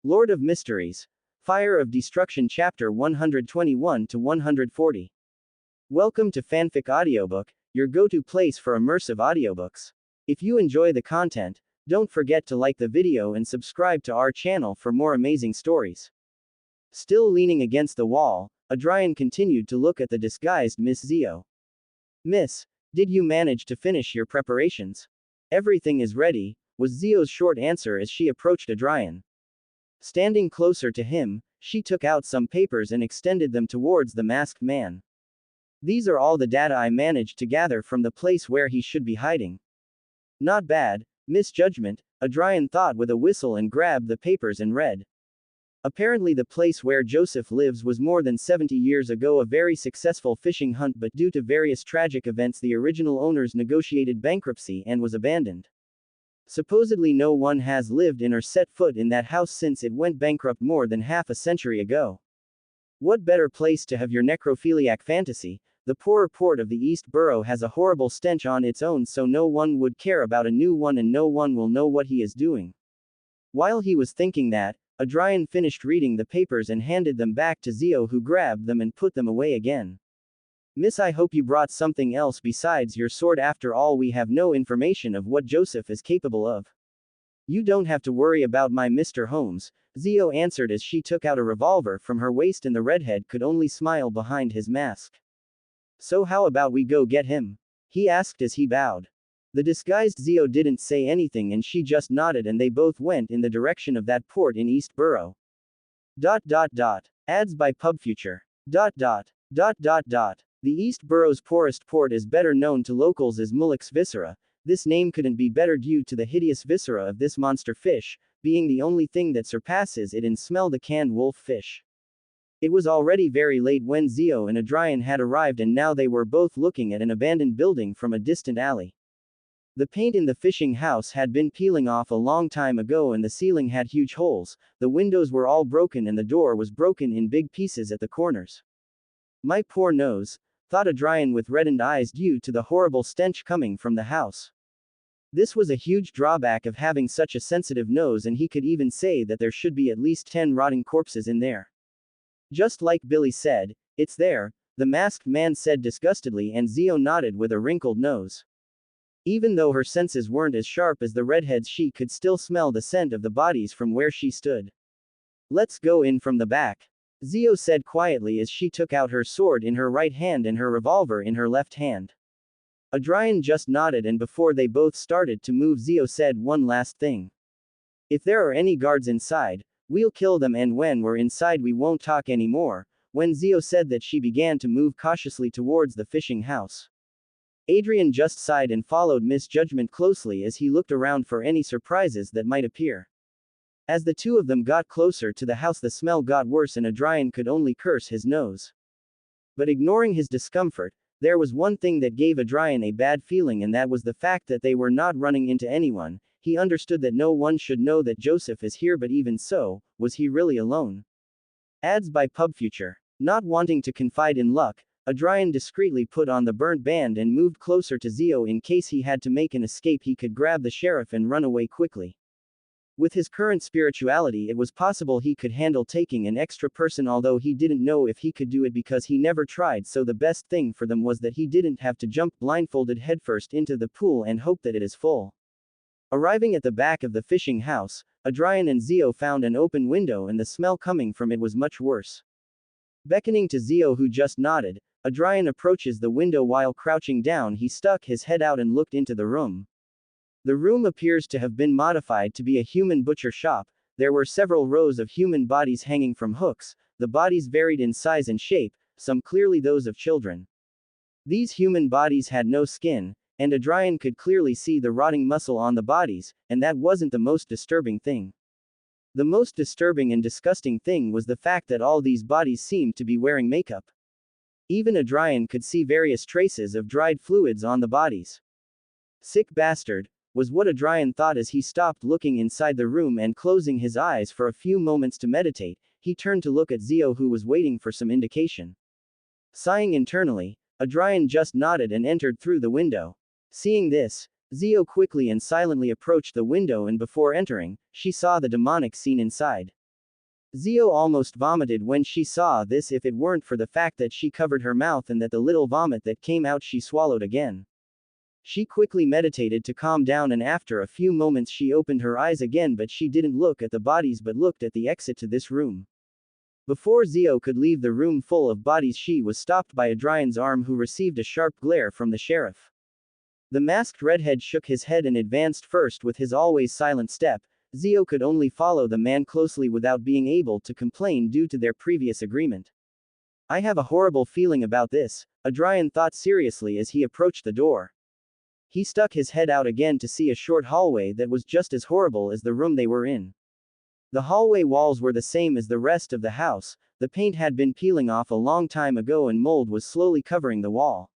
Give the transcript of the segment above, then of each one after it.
Lord of Mysteries. Fire of Destruction Chapter 121 to 140. Welcome to Fanfic Audiobook, your go-to place for immersive audiobooks. If you enjoy the content, don't forget to like the video and subscribe to our channel for more amazing stories. Still leaning against the wall, Adrian continued to look at the disguised Miss Zio. Miss, did you manage to finish your preparations? Everything is ready, was Zio's short answer as she approached Adrian. Standing closer to him, she took out some papers and extended them towards the masked man. These are all the data I managed to gather from the place where he should be hiding. Not bad, misjudgment, Adrian thought with a whistle and grabbed the papers and read. Apparently the place where Joseph lives was more than 70 years ago a very successful fishing hunt, but due to various tragic events the original owners negotiated bankruptcy and was abandoned. Supposedly no one has lived in or set foot in that house since it went bankrupt more than half a century ago. What better place to have your necrophiliac fantasy? The poorer port of the East Borough has a horrible stench on its own, so no one would care about a new one and no one will know what he is doing. While he was thinking that, Adrian finished reading the papers and handed them back to Zio, who grabbed them and put them away again. Miss, I hope you brought something else besides your sword. After all, we have no information of what Joseph is capable of. You don't have to worry about my Mr. Holmes, Zio answered as she took out a revolver from her waist, and the redhead could only smile behind his mask. So how about we go get him? He asked as he bowed. The disguised Zio didn't say anything and she just nodded, and they both went in the direction of that port in East Borough. Ads by PubFuture. The East Borough's poorest port is better known to locals as Mullock's Viscera. This name couldn't be better due to the hideous viscera of this monster fish, being the only thing that surpasses it in smell, the canned wolf fish. It was already very late when Zio and Adrian had arrived, and now they were both looking at an abandoned building from a distant alley. The paint in the fishing house had been peeling off a long time ago and the ceiling had huge holes, the windows were all broken and the door was broken in big pieces at the corners. My poor nose, thought Adrian with reddened eyes due to the horrible stench coming from the house. This was a huge drawback of having such a sensitive nose, and he could even say that there should be at least 10 rotting corpses in there. Just like Billy said, it's there, the masked man said disgustedly, and Zio nodded with a wrinkled nose. Even though her senses weren't as sharp as the redhead's, she could still smell the scent of the bodies from where she stood. Let's go in from the back, Zio said quietly as she took out her sword in her right hand and her revolver in her left hand. Adrian just nodded, and before they both started to move, Zio said one last thing. If there are any guards inside, we'll kill them, and when we're inside we won't talk anymore. When Zio said that, she began to move cautiously towards the fishing house. Adrian just sighed and followed Miss Judgment closely as he looked around for any surprises that might appear. As the two of them got closer to the house, the smell got worse and Adrian could only curse his nose. But ignoring his discomfort, there was one thing that gave Adrian a bad feeling, and that was the fact that they were not running into anyone. He understood that no one should know that Joseph is here, but even so, was he really alone? Ads by PubFuture. Not wanting to confide in luck, Adrian discreetly put on the burnt band and moved closer to Zio in case he had to make an escape. He could grab the sheriff and run away quickly. With his current spirituality, it was possible he could handle taking an extra person, although he didn't know if he could do it because he never tried, so the best thing for them was that he didn't have to jump blindfolded headfirst into the pool and hope that it is full. Arriving at the back of the fishing house, Adrian and Zio found an open window, and the smell coming from it was much worse. Beckoning to Zio, who just nodded, Adrian approaches the window. While crouching down, he stuck his head out and looked into the room. The room appears to have been modified to be a human butcher shop. There were several rows of human bodies hanging from hooks. The bodies varied in size and shape, some clearly those of children. These human bodies had no skin, and Adrian could clearly see the rotting muscle on the bodies, and that wasn't the most disturbing thing. The most disturbing and disgusting thing was the fact that all these bodies seemed to be wearing makeup. Even Adrian could see various traces of dried fluids on the bodies. Sick bastard, was what Adrian thought as he stopped looking inside the room, and closing his eyes for a few moments to meditate, he turned to look at Zio, who was waiting for some indication. Sighing internally, Adrian just nodded and entered through the window. Seeing this, Zio quickly and silently approached the window, and before entering, she saw the demonic scene inside. Zio almost vomited when she saw this if it weren't for the fact that she covered her mouth and that the little vomit that came out she swallowed again. She quickly meditated to calm down and after a few moments she opened her eyes again but she didn't look at the bodies but looked at the exit to this room. Before Zio could leave the room full of bodies she was stopped by Adrian's arm who received a sharp glare from the sheriff. The masked redhead shook his head and advanced first with his always silent step. Zio could only follow the man closely without being able to complain due to their previous agreement. I have a horrible feeling about this, Adrian thought seriously as he approached the door. He stuck his head out again to see a short hallway that was just as horrible as the room they were in. The hallway walls were the same as the rest of the house, the paint had been peeling off a long time ago and mold was slowly covering the wall.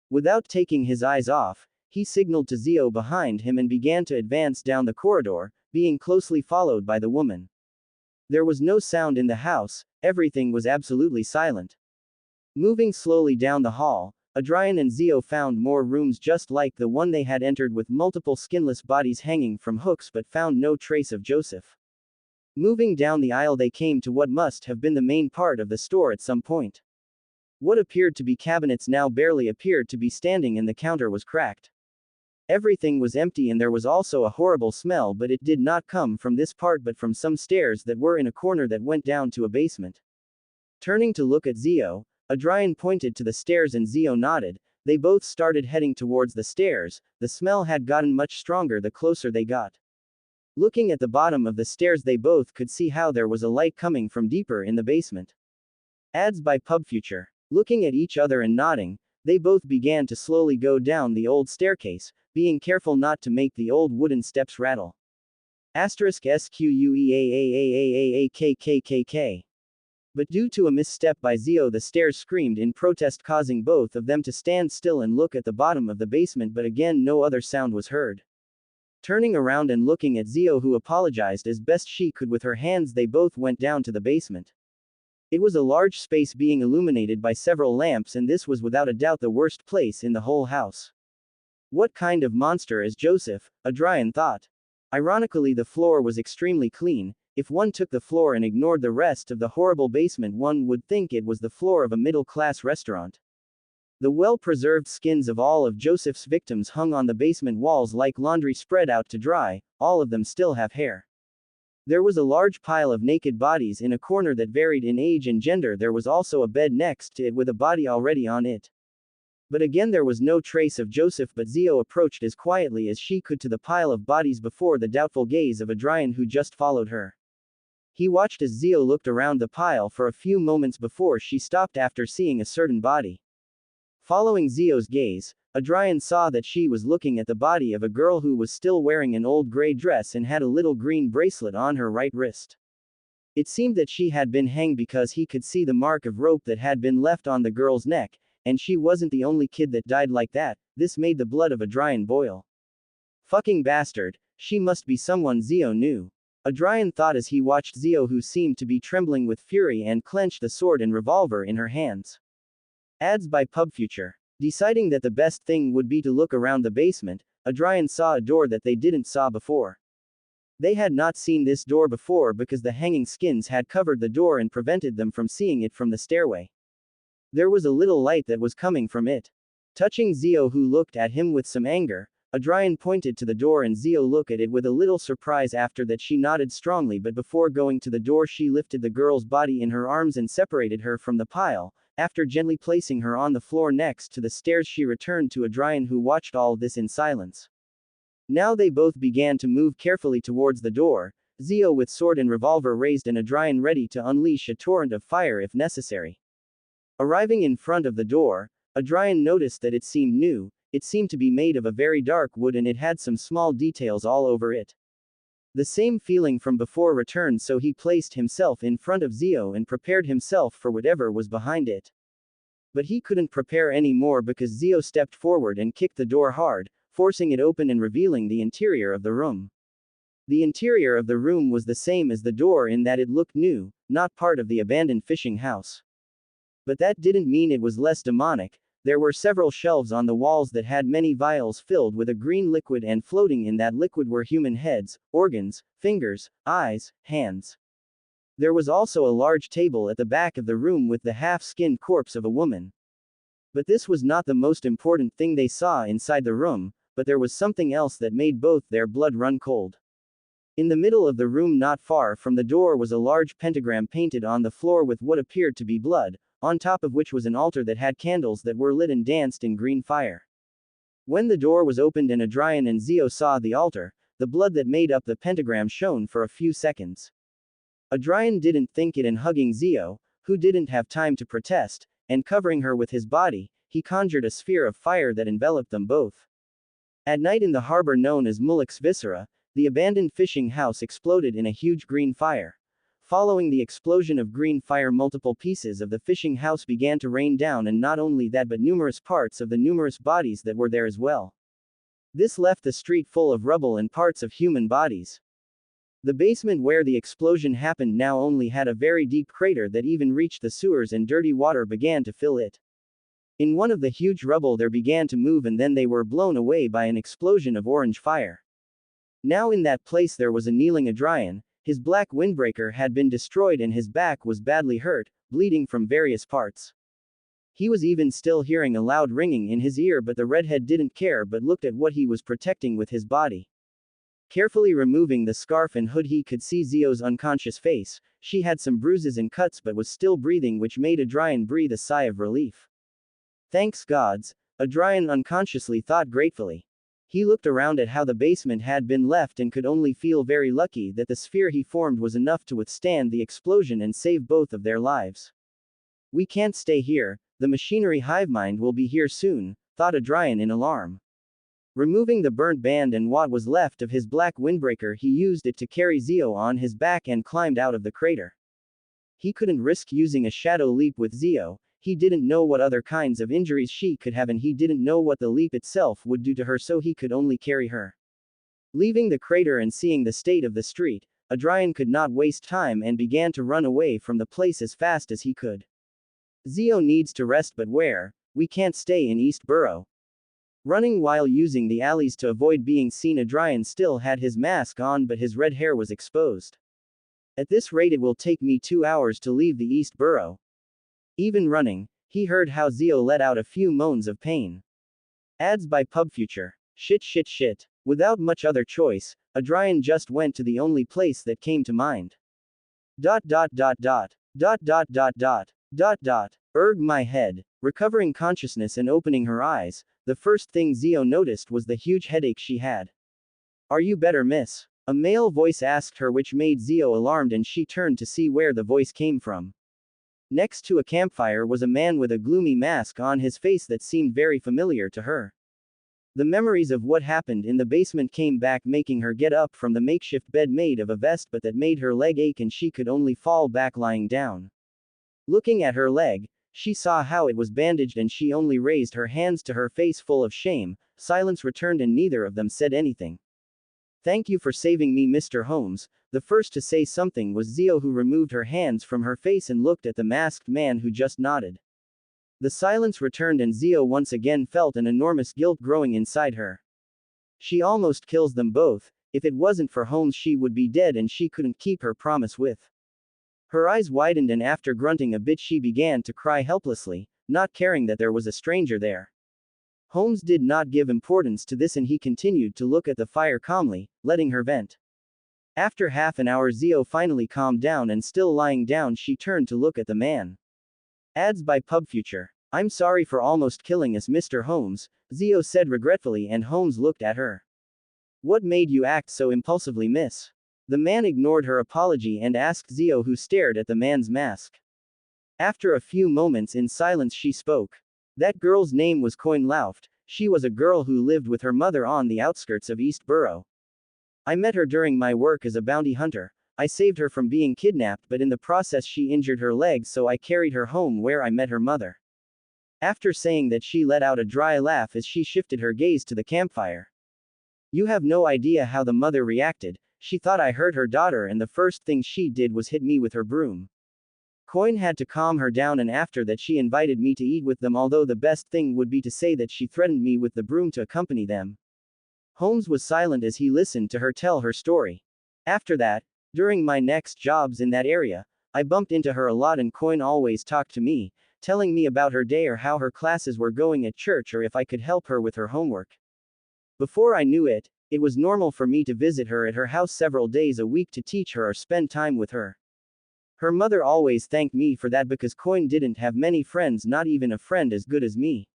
Without taking his eyes off, he signaled to Zio behind him and began to advance down the corridor, being closely followed by the woman. There was no sound in the house, everything was absolutely silent. Moving slowly down the hall, Adrian and Zio found more rooms just like the one they had entered with multiple skinless bodies hanging from hooks but found no trace of Joseph. Moving down the aisle they came to what must have been the main part of the store at some point. What appeared to be cabinets now barely appeared to be standing and the counter was cracked. Everything was empty and there was also a horrible smell but it did not come from this part but from some stairs that were in a corner that went down to a basement. Turning to look at Zio, Adrian pointed to the stairs and Zio nodded. They both started heading towards the stairs. The smell had gotten much stronger the closer they got. Looking at the bottom of the stairs they both could see how there was a light coming from deeper in the basement. Ads by PubFuture. Looking at each other and nodding, they both began to slowly go down the old staircase, being careful not to make the old wooden steps rattle. *SQUEAAAAAAKKKK. But due to a misstep by Zio the stairs screamed in protest causing both of them to stand still and look at the bottom of the basement but again no other sound was heard. Turning around and looking at Zio who apologized as best she could with her hands they both went down to the basement. It was a large space being illuminated by several lamps and this was without a doubt the worst place in the whole house. What kind of monster is Joseph? Adrian thought. Ironically the floor was extremely clean. If one took the floor and ignored the rest of the horrible basement one would think it was the floor of a middle-class restaurant. The well-preserved skins of all of Joseph's victims hung on the basement walls like laundry spread out to dry, all of them still have hair. There was a large pile of naked bodies in a corner that varied in age and gender. There was also a bed next to it with a body already on it. But again there was no trace of Joseph but Zio approached as quietly as she could to the pile of bodies before the doubtful gaze of Adrian who just followed her. He watched as Zio looked around the pile for a few moments before she stopped after seeing a certain body. Following Zio's gaze, Adrian saw that she was looking at the body of a girl who was still wearing an old gray dress and had a little green bracelet on her right wrist. It seemed that she had been hanged because he could see the mark of rope that had been left on the girl's neck, and she wasn't the only kid that died like that. This made the blood of Adrian boil. Fucking bastard, she must be someone Zio knew. Adrian thought as he watched Zio who seemed to be trembling with fury and clenched the sword and revolver in her hands. Ads by PubFuture. Deciding that the best thing would be to look around the basement, Adrian saw a door that they didn't saw before. They had not seen this door before because the hanging skins had covered the door and prevented them from seeing it from the stairway. There was a little light that was coming from it. Touching Zio who looked at him with some anger, Adrian pointed to the door and Zio looked at it with a little surprise. After that she nodded strongly but before going to the door she lifted the girl's body in her arms and separated her from the pile. After gently placing her on the floor next to the stairs she returned to Adrian who watched all this in silence. Now they both began to move carefully towards the door, Zio with sword and revolver raised and Adrian ready to unleash a torrent of fire if necessary. Arriving in front of the door, Adrian noticed that it seemed new. It seemed to be made of a very dark wood and it had some small details all over it. The same feeling from before returned so he placed himself in front of Zio and prepared himself for whatever was behind it. But he couldn't prepare any more because Zio stepped forward and kicked the door hard, forcing it open and revealing the interior of the room. The interior of the room was the same as the door in that it looked new, not part of the abandoned fishing house. But that didn't mean it was less demonic. There were several shelves on the walls that had many vials filled with a green liquid and floating in that liquid were human heads, organs, fingers, eyes, hands. There was also a large table at the back of the room with the half-skinned corpse of a woman. But this was not the most important thing they saw inside the room, but there was something else that made both their blood run cold. In the middle of the room not far from the door was a large pentagram painted on the floor with what appeared to be blood, on top of which was an altar that had candles that were lit and danced in green fire. When the door was opened and Adrian and Zio saw the altar, the blood that made up the pentagram shone for a few seconds. Adrian didn't think it, and hugging Zio, who didn't have time to protest, and covering her with his body, he conjured a sphere of fire that enveloped them both. At night in the harbor known as Wach's Viscera, the abandoned fishing house exploded in a huge green fire. Following the explosion of green fire, multiple pieces of the fishing house began to rain down, and not only that but numerous parts of the numerous bodies that were there as well. This left the street full of rubble and parts of human bodies. The basement where the explosion happened now only had a very deep crater that even reached the sewers, and dirty water began to fill it. In one of the huge rubble there began to move, and then they were blown away by an explosion of orange fire. Now in that place there was a kneeling Adrian. His black windbreaker had been destroyed and his back was badly hurt, bleeding from various parts. He was even still hearing a loud ringing in his ear, but the redhead didn't care but looked at what he was protecting with his body. Carefully removing the scarf and hood, he could see Zio's unconscious face. She had some bruises and cuts but was still breathing, which made Adrian breathe a sigh of relief. Thanks gods, Adrian unconsciously thought gratefully. He looked around at how the basement had been left and could only feel very lucky that the sphere he formed was enough to withstand the explosion and save both of their lives. We can't stay here, the machinery hivemind will be here soon, thought Adrian in alarm. Removing the burnt band and what was left of his black windbreaker, he used it to carry Zio on his back and climbed out of the crater. He couldn't risk using a shadow leap with Zio. He didn't know what other kinds of injuries she could have, and he didn't know what the leap itself would do to her, so he could only carry her. Leaving the crater and seeing the state of the street, Adrian could not waste time and began to run away from the place as fast as he could. Zio needs to rest, but where? We can't stay in East Borough. Running while using the alleys to avoid being seen, Adrian still had his mask on but his red hair was exposed. At this rate it will take me 2 hours to leave the East Borough. Even running, he heard how Zio let out a few moans of pain. Ads by PubFuture. Shit. Without much other choice, Adrian just went to the only place that came to mind. Erg my head. Recovering consciousness and opening her eyes, the first thing Zio noticed was the huge headache she had. Are you better, miss? A male voice asked her, which made Zio alarmed, and she turned to see where the voice came from. Next to a campfire was a man with a gloomy mask on his face that seemed very familiar to her. The memories of what happened in the basement came back, making her get up from the makeshift bed made of a vest but that made her leg ache and she could only fall back lying down. Looking at her leg, she saw how it was bandaged and she only raised her hands to her face full of shame. Silence returned and neither of them said anything. Thank you for saving me, Mr. Holmes. The first to say something was Zio, who removed her hands from her face and looked at the masked man, who just nodded. The silence returned and Zio once again felt an enormous guilt growing inside her. She almost kills them both. If it wasn't for Holmes she would be dead and she couldn't keep her promise with. Her eyes widened and after grunting a bit she began to cry helplessly, not caring that there was a stranger there. Holmes did not give importance to this and he continued to look at the fire calmly, letting her vent. After half an hour Zio finally calmed down and still lying down she turned to look at the man. Ads by PubFuture. I'm sorry for almost killing us, Mr. Holmes, Zio said regretfully, and Holmes looked at her. What made you act so impulsively, miss? The man ignored her apology and asked Zio, who stared at the man's mask. After a few moments in silence she spoke. That girl's name was Coin Lauft. She was a girl who lived with her mother on the outskirts of East Borough. I met her during my work as a bounty hunter. I saved her from being kidnapped, but in the process she injured her leg, so I carried her home where I met her mother. After saying that, she let out a dry laugh as she shifted her gaze to the campfire. You have no idea how the mother reacted. She thought I hurt her daughter and the first thing she did was hit me with her broom. Coin had to calm her down and after that she invited me to eat with them, although the best thing would be to say that she threatened me with the broom to accompany them. Holmes was silent as he listened to her tell her story. After that, During my next jobs in that area, I bumped into her a lot and Coin always talked to me, telling me about her day or how her classes were going at church or if I could help her with her homework. Before I knew it, it was normal for me to visit her at her house several days a week to teach her or spend time with her. Her mother always thanked me for that because Coin didn't have many friends, not even a friend as good as me.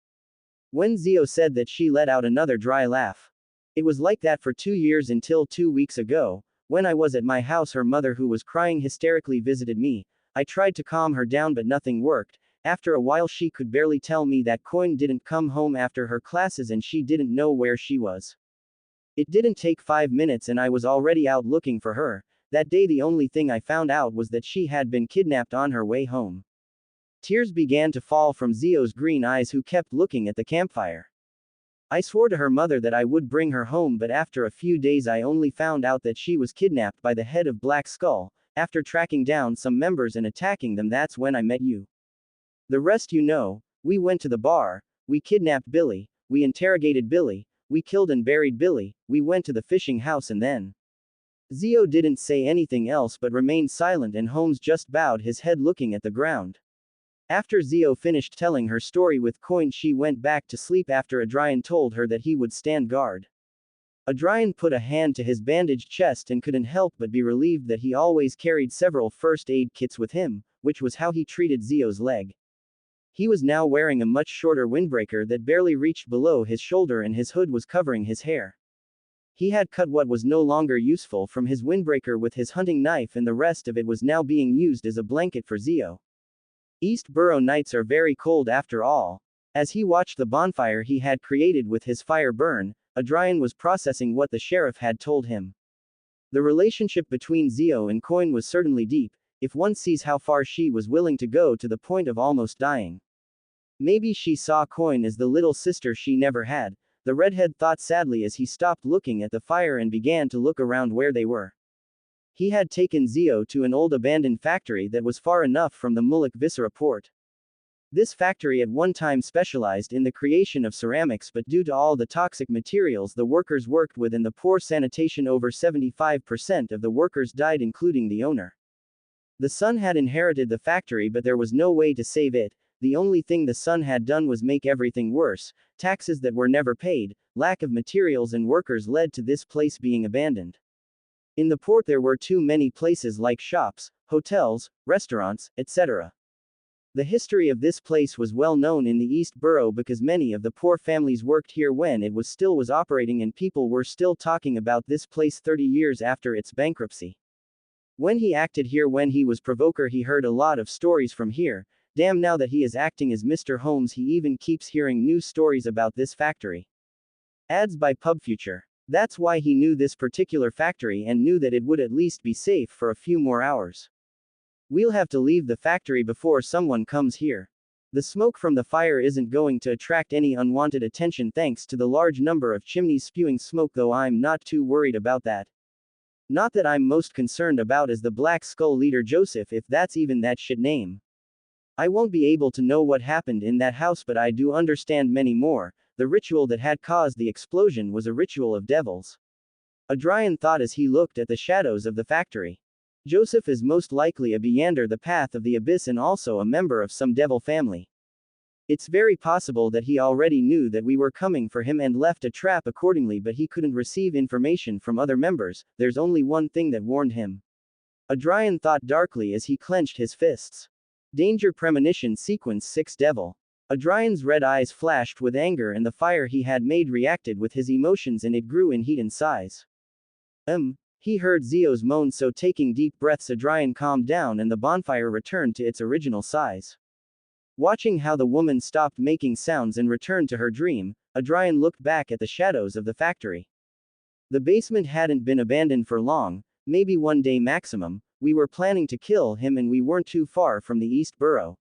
When Zio said that, she let out another dry laugh. It was like that for 2 years until 2 weeks ago, when I was at my house. Her mother, who was crying hysterically, visited me. I tried to calm her down but nothing worked. After a while she could barely tell me that Coin didn't come home after her classes and she didn't know where she was. It didn't take 5 minutes and I was already out looking for her. That day the only thing I found out was that she had been kidnapped on her way home. Tears began to fall from Zio's green eyes, who kept looking at the campfire. I swore to her mother that I would bring her home, but after a few days I only found out that she was kidnapped by the head of Black Skull. After tracking down some members and attacking them, that's when I met you. The rest you know. We went to the bar, we kidnapped Billy, we interrogated Billy, we killed and buried Billy, we went to the fishing house and then. Zio didn't say anything else but remained silent, and Holmes just bowed his head looking at the ground. After Zio finished telling her story with Coin, she went back to sleep after Adrian told her that he would stand guard. Adrian put a hand to his bandaged chest and couldn't help but be relieved that he always carried several first aid kits with him, which was how he treated Zio's leg. He was now wearing a much shorter windbreaker that barely reached below his shoulder and his hood was covering his hair. He had cut what was no longer useful from his windbreaker with his hunting knife, and the rest of it was now being used as a blanket for Zio. East Borough nights are very cold after all. As he watched the bonfire he had created with his fire burn, Adrian was processing what the sheriff had told him. The relationship between Zio and Coin was certainly deep, if one sees how far she was willing to go to the point of almost dying. Maybe she saw Coin as the little sister she never had, the redhead thought sadly as he stopped looking at the fire and began to look around where they were. He had taken Zio to an old abandoned factory that was far enough from the Mulek Viscera port. This factory at one time specialized in the creation of ceramics, but due to all the toxic materials the workers worked with and the poor sanitation, over 75% of the workers died, including the owner. The son had inherited the factory, but there was no way to save it. The only thing the son had done was make everything worse. Taxes that were never paid, lack of materials and workers led to this place being abandoned. In the port there were too many places like shops, hotels, restaurants, etc. The history of this place was well known in the East Borough because many of the poor families worked here when it was still operating, and people were still talking about this place 30 years after its bankruptcy. When he acted here when he was provoker, he heard a lot of stories from here. Damn, now that he is acting as Mr. Holmes he even keeps hearing new stories about this factory. Ads by PubFuture. That's why he knew this particular factory and knew that it would at least be safe for a few more hours. We'll have to leave the factory before someone comes here. The smoke from the fire isn't going to attract any unwanted attention thanks to the large number of chimneys spewing smoke, though I'm not too worried about that. Not that I'm most concerned about is the Black Skull leader Joseph, if that's even that shit name. I won't be able to know what happened in that house, but I do understand many more. The ritual that had caused the explosion was a ritual of devils. Adrian thought as he looked at the shadows of the factory. Joseph is most likely a Beyonder the path of the abyss and also a member of some devil family. It's very possible that he already knew that we were coming for him and left a trap accordingly, but he couldn't receive information from other members. There's only one thing that warned him. Adrian thought darkly as he clenched his fists. Danger Premonition Sequence 6 Devil. Adrian's red eyes flashed with anger and the fire he had made reacted with his emotions and it grew in heat and size. He heard Zio's moan, so taking deep breaths Adrian calmed down and the bonfire returned to its original size. Watching how the woman stopped making sounds and returned to her dream, Adrian looked back at the shadows of the factory. The basement hadn't been abandoned for long, maybe one day maximum. We were planning to kill him and we weren't too far from the East Borough.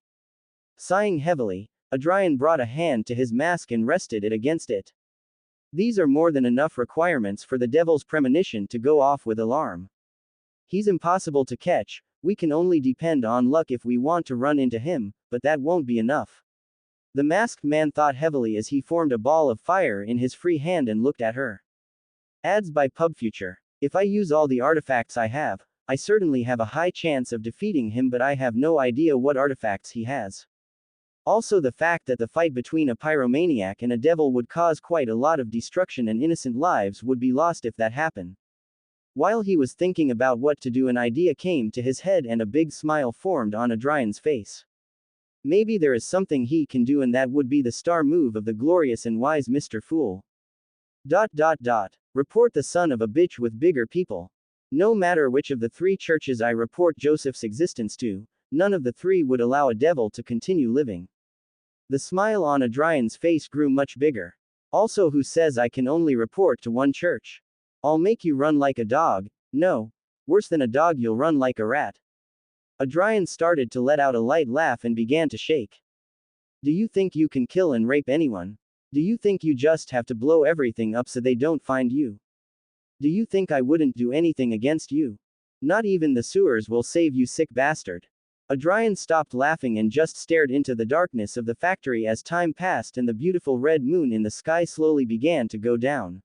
Sighing heavily, Adrian brought a hand to his mask and rested it against it. These are more than enough requirements for the devil's premonition to go off with alarm. He's impossible to catch, we can only depend on luck if we want to run into him, but that won't be enough. The masked man thought heavily as he formed a ball of fire in his free hand and looked at her. Ads by PubFuture. If I use all the artifacts I have, I certainly have a high chance of defeating him, but I have no idea what artifacts he has. Also, the fact that the fight between a pyromaniac and a devil would cause quite a lot of destruction and innocent lives would be lost if that happened. While he was thinking about what to do, an idea came to his head and a big smile formed on Adrian's face. Maybe there is something he can do, and that would be the star move of the glorious and wise Mr. Fool. ... Report the son of a bitch with bigger people. No matter which of the three churches I report Joseph's existence to, none of the three would allow a devil to continue living. The smile on Adrian's face grew much bigger. Also, who says I can only report to one church? I'll make you run like a dog. No. Worse than a dog, you'll run like a rat. Adrian started to let out a light laugh and began to shake. Do you think you can kill and rape anyone? Do you think you just have to blow everything up so they don't find you? Do you think I wouldn't do anything against you? Not even the sewers will save you, sick bastard. Adrian stopped laughing and just stared into the darkness of the factory as time passed and the beautiful red moon in the sky slowly began to go down.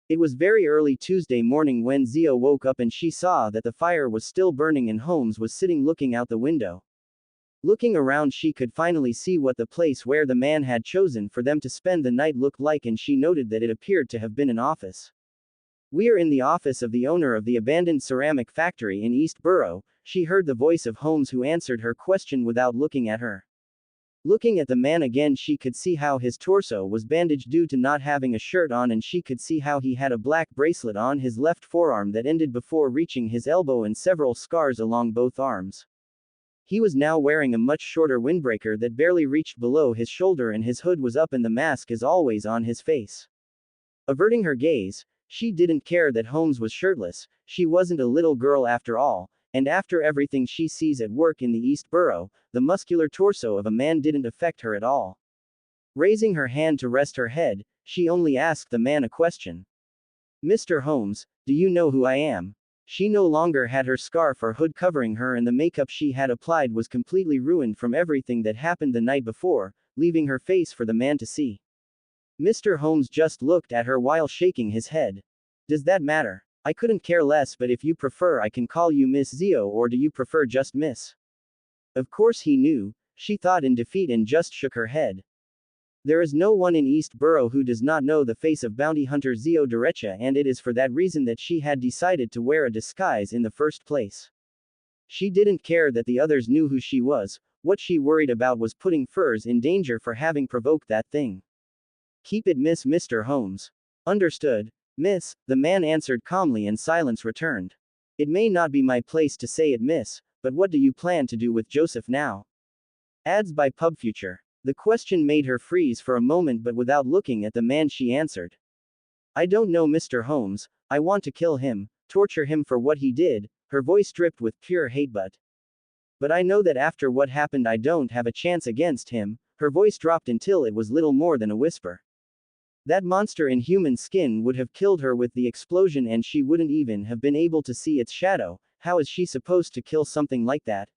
It was very early Tuesday morning when Zio woke up and she saw that the fire was still burning and Holmes was sitting looking out the window. Looking around, she could finally see what the place where the man had chosen for them to spend the night looked like, and she noted that it appeared to have been an office. We are in the office of the owner of the abandoned ceramic factory in East Borough, she heard the voice of Holmes, who answered her question without looking at her. Looking at the man again, she could see how his torso was bandaged due to not having a shirt on, and she could see how he had a black bracelet on his left forearm that ended before reaching his elbow and several scars along both arms. He was now wearing a much shorter windbreaker that barely reached below his shoulder, and his hood was up and the mask as always on his face. Averting her gaze, she didn't care that Holmes was shirtless. She wasn't a little girl after all, and after everything she sees at work in the East Borough, the muscular torso of a man didn't affect her at all. Raising her hand to rest her head, she only asked the man a question. Mr. Holmes, do you know who I am? She no longer had her scarf or hood covering her, and the makeup she had applied was completely ruined from everything that happened the night before, leaving her face for the man to see. Mr. Holmes just looked at her while shaking his head. Does that matter? I couldn't care less, but if you prefer I can call you Miss Zio, or do you prefer just Miss? Of course he knew, she thought in defeat, and just shook her head. There is no one in East Borough who does not know the face of bounty hunter Zio Derecha, and it is for that reason that she had decided to wear a disguise in the first place. She didn't care that the others knew who she was. What she worried about was putting Furs in danger for having provoked that thing. Keep it Miss, Mr. Holmes. Understood, Miss, the man answered calmly, and silence returned. It may not be my place to say it, Miss, but what do you plan to do with Joseph now? Ads by PubFuture. The question made her freeze for a moment, but without looking at the man she answered. I don't know, Mr. Holmes. I want to kill him, torture him for what he did, her voice dripped with pure hate, but I know that after what happened I don't have a chance against him. Her voice dropped until it was little more than a whisper. That monster in human skin would have killed her with the explosion, and she wouldn't even have been able to see its shadow. How is she supposed to kill something like that?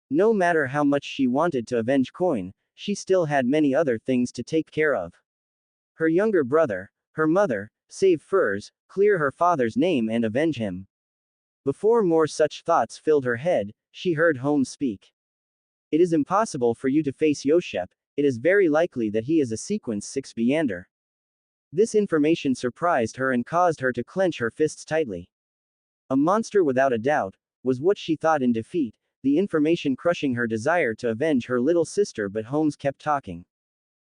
No matter how much she wanted to avenge Coin, she still had many other things to take care of. Her younger brother, her mother, save Furs, clear her father's name and avenge him. Before more such thoughts filled her head, she heard Holmes speak. It is impossible for you to face Yoshep. It is very likely that he is a Sequence 6 Beyander. This information surprised her and caused her to clench her fists tightly. A monster without a doubt, was what she thought in defeat, the information crushing her desire to avenge her little sister, but Holmes kept talking.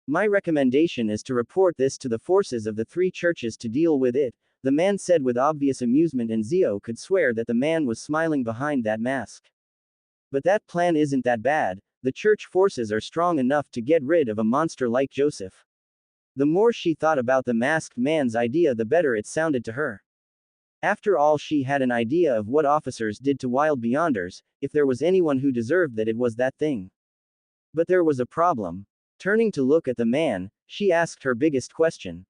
My recommendation is to report this to the forces of the three churches to deal with it, the man said with obvious amusement, and Zio could swear that the man was smiling behind that mask. But that plan isn't that bad. The church forces are strong enough to get rid of a monster like Joseph. The more she thought about the masked man's idea, the better it sounded to her. After all, she had an idea of what officers did to wild beyonders. If there was anyone who deserved that, it was that thing. But there was a problem. Turning to look at the man, she asked her biggest question.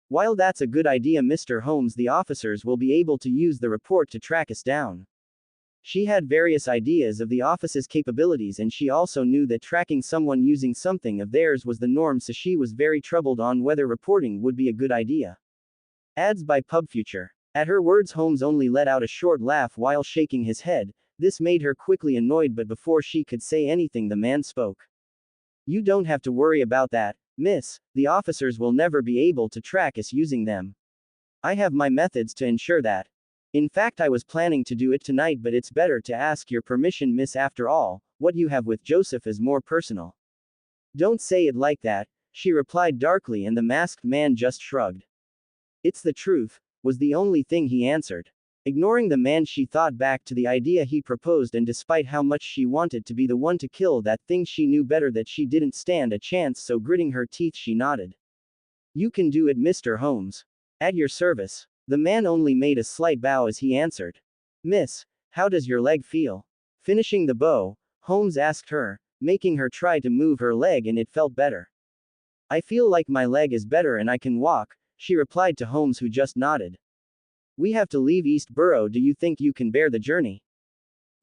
While that's a good idea, Mr. Holmes, the officers will be able to use the report to track us down. She had various ideas of the office's capabilities, and she also knew that tracking someone using something of theirs was the norm, so she was very troubled on whether reporting would be a good idea. Ads by PubFuture. At her words, Holmes only let out a short laugh while shaking his head. This made her quickly annoyed, but before she could say anything, the man spoke. You don't have to worry about that, miss. The officers will never be able to track us using them. I have my methods to ensure that. In fact, I was planning to do it tonight, but it's better to ask your permission, miss. After all, what you have with Joseph is more personal. Don't say it like that, she replied darkly, and the masked man just shrugged. It's the truth, was the only thing he answered. Ignoring the man, she thought back to the idea he proposed, and despite how much she wanted to be the one to kill that thing, she knew better that she didn't stand a chance, so gritting her teeth she nodded. You can do it, Mr. Holmes. At your service. The man only made a slight bow as he answered. Miss, how does your leg feel? Finishing the bow, Holmes asked her, making her try to move her leg, and it felt better. I feel like my leg is better and I can walk, she replied to Holmes, who just nodded. We have to leave East Borough. Do you think you can bear the journey?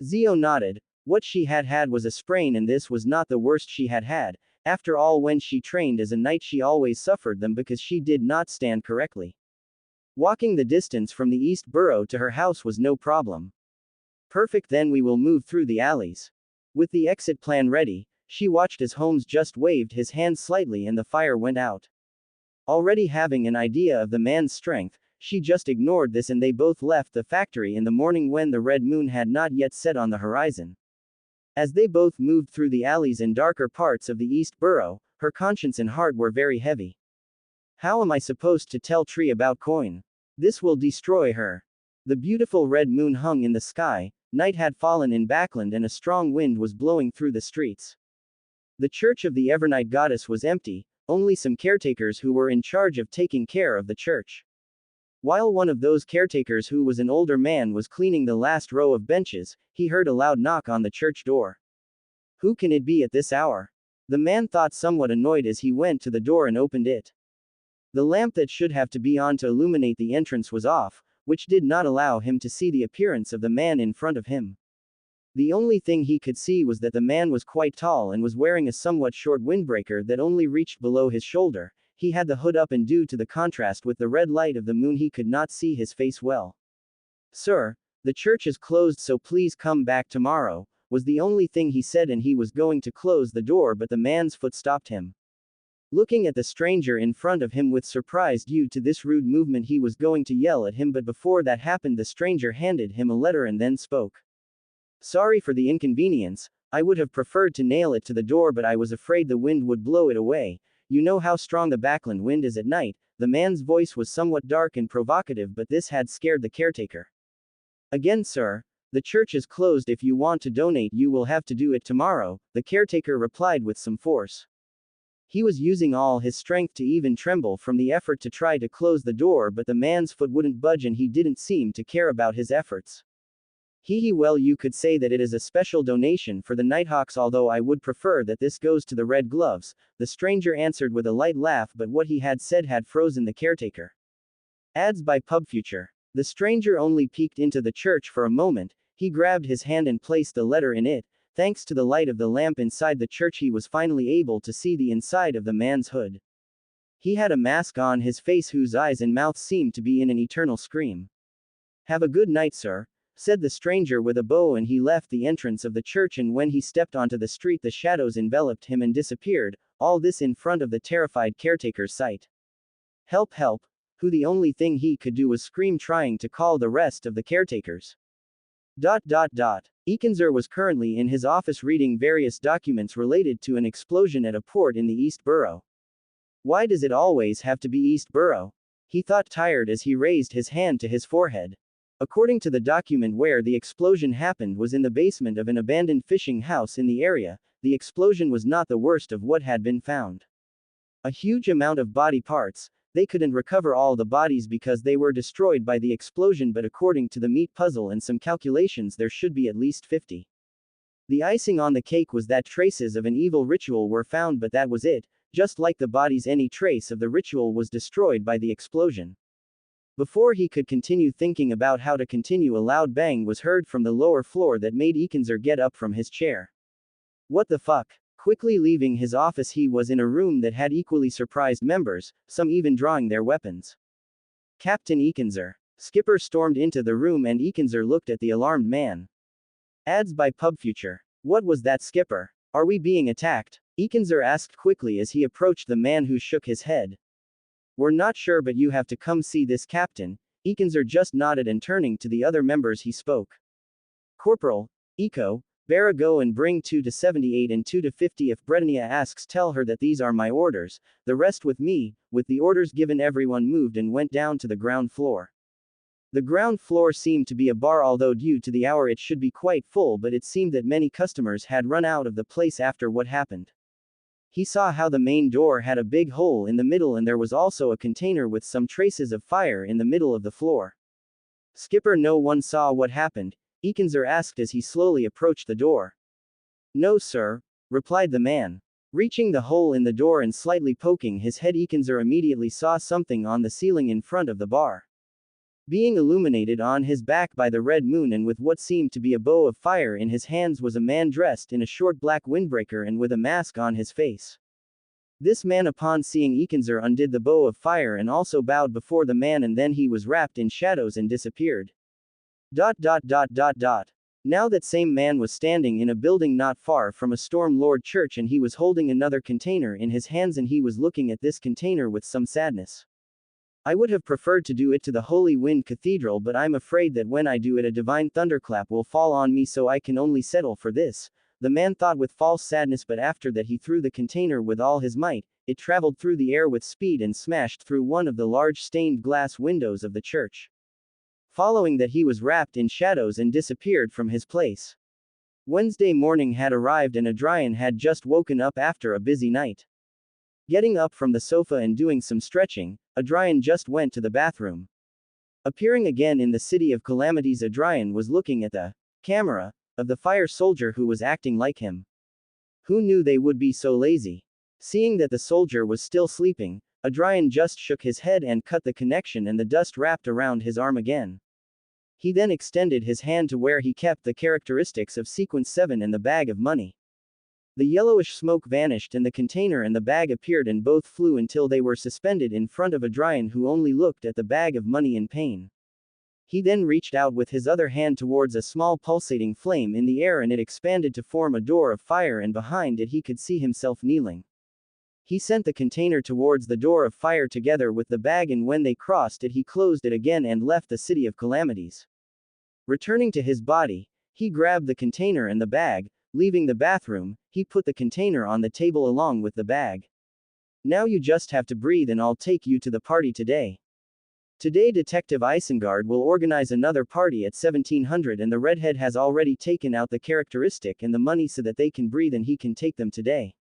Zio nodded. What she had had was a sprain, and this was not the worst she had had. After all, when she trained as a knight, she always suffered them because she did not stand correctly. Walking the distance from the East Borough to her house was no problem. Perfect, then we will move through the alleys. With the exit plan ready, she watched as Holmes just waved his hand slightly and the fire went out. Already having an idea of the man's strength, she just ignored this, and they both left the factory in the morning when the red moon had not yet set on the horizon. As they both moved through the alleys and darker parts of the East Borough, her conscience and heart were very heavy. How am I supposed to tell Tree about Coin? This will destroy her. The beautiful red moon hung in the sky, night had fallen in Backland, and a strong wind was blowing through the streets. The church of the Evernight Goddess was empty, only some caretakers who were in charge of taking care of the church. While one of those caretakers, who was an older man, was cleaning the last row of benches, he heard a loud knock on the church door. Who can it be at this hour? The man thought, somewhat annoyed, as he went to the door and opened it. The lamp that should have to be on to illuminate the entrance was off, which did not allow him to see the appearance of the man in front of him. The only thing he could see was that the man was quite tall and was wearing a somewhat short windbreaker that only reached below his shoulder. He had the hood up, and due to the contrast with the red light of the moon, he could not see his face well. Sir, the church is closed, so please come back tomorrow, was the only thing he said, and he was going to close the door, but the man's foot stopped him. Looking at the stranger in front of him with surprise due to this rude movement, he was going to yell at him, but before that happened, the stranger handed him a letter and then spoke. Sorry for the inconvenience, I would have preferred to nail it to the door, but I was afraid the wind would blow it away. You know how strong the Backland wind is at night. The man's voice was somewhat dark and provocative, but this had scared the caretaker. Again, sir, the church is closed. If you want to donate, you will have to do it tomorrow, the caretaker replied with some force. He was using all his strength to even tremble from the effort to try to close the door, but the man's foot wouldn't budge, and he didn't seem to care about his efforts. Well, you could say that it is a special donation for the Nighthawks, although I would prefer that this goes to the Red Gloves, the stranger answered with a light laugh, but what he had said had frozen the caretaker. Ads by PubFuture. The stranger only peeked into the church for a moment. He grabbed his hand and placed the letter in it. Thanks to the light of the lamp inside the church, he was finally able to see the inside of the man's hood. He had a mask on his face whose eyes and mouth seemed to be in an eternal scream. Have a good night, sir, said the stranger with a bow, and he left the entrance of the church, and when he stepped onto the street, the shadows enveloped him and disappeared, all this in front of the terrified caretaker's sight. Help, help, who the only thing he could do was scream, trying to call the rest of the caretakers. Ekinzer was currently in his office reading various documents related to an explosion at a port in the East Borough. Why does it always have to be East Borough? He thought, tired, as he raised his hand to his forehead. According to the document where the explosion happened was in the basement of an abandoned fishing house in the area. The explosion was not the worst of what had been found. A huge amount of body parts. They couldn't recover all the bodies because they were destroyed by the explosion, but according to the meat puzzle and some calculations, there should be at least 50. The icing on the cake was that traces of an evil ritual were found, but that was it. Just like the bodies, any trace of the ritual was destroyed by the explosion. Before he could continue thinking about how to continue, a loud bang was heard from the lower floor that made Ekinzer get up from his chair. What the fuck? Quickly leaving his office, he was in a room that had equally surprised members, some even drawing their weapons. Captain Ekinzer. Skipper stormed into the room and Ekinzer looked at the alarmed man. Ads by PubFuture. What was that, Skipper? Are we being attacked? Ekinzer asked quickly as he approached the man, who shook his head. We're not sure, but you have to come see this, Captain. Ekinzer just nodded, and turning to the other members he spoke. Corporal, Eco, Barra, go and bring 2 to 78 and 2 to 50. If Bretagne asks, tell her that these are my orders, the rest with me. With the orders given, everyone moved and went down to the ground floor. The ground floor seemed to be a bar, although due to the hour it should be quite full, but it seemed that many customers had run out of the place after what happened. He saw how the main door had a big hole in the middle, and there was also a container with some traces of fire in the middle of the floor. Skipper, no one saw what happened? Ekinzer asked as he slowly approached the door. No, sir, replied the man. Reaching the hole in the door and slightly poking his head, Ekinzer immediately saw something on the ceiling in front of the bar. Being illuminated on his back by the red moon and with what seemed to be a bow of fire in his hands was a man dressed in a short black windbreaker and with a mask on his face. This man, upon seeing Ekinzer, undid the bow of fire and also bowed before the man, and then he was wrapped in shadows and disappeared. Now that same man was standing in a building not far from a Storm Lord church, and he was holding another container in his hands, and he was looking at this container with some sadness. I would have preferred to do it to the Holy Wind Cathedral, but I'm afraid that when I do it a divine thunderclap will fall on me, so I can only settle for this, the man thought with false sadness, but after that he threw the container with all his might. It traveled through the air with speed and smashed through one of the large stained glass windows of the church. Following that, he was wrapped in shadows and disappeared from his place. Wednesday morning had arrived, and Adrian had just woken up after a busy night. Getting up from the sofa and doing some stretching, Adrian just went to the bathroom. Appearing again in the City of Calamities, Adrian was looking at the camera of the fire soldier who was acting like him. Who knew they would be so lazy? Seeing that the soldier was still sleeping, Adrian just shook his head and cut the connection, and the dust wrapped around his arm again. He then extended his hand to where he kept the characteristics of Sequence 7 and the bag of money. The yellowish smoke vanished, and the container and the bag appeared, and both flew until they were suspended in front of Adrian, who only looked at the bag of money in pain. He then reached out with his other hand towards a small pulsating flame in the air, and it expanded to form a door of fire, and behind it he could see himself kneeling. He sent the container towards the door of fire together with the bag, and when they crossed it he closed it again and left the City of Calamities. Returning to his body, he grabbed the container and the bag. Leaving the bathroom, he put the container on the table along with the bag. Now you just have to breathe, and I'll take you to the party today. Today Detective Isengard will organize another party at 1700, and the redhead has already taken out the characteristic and the money so that they can breathe, and he can take them today.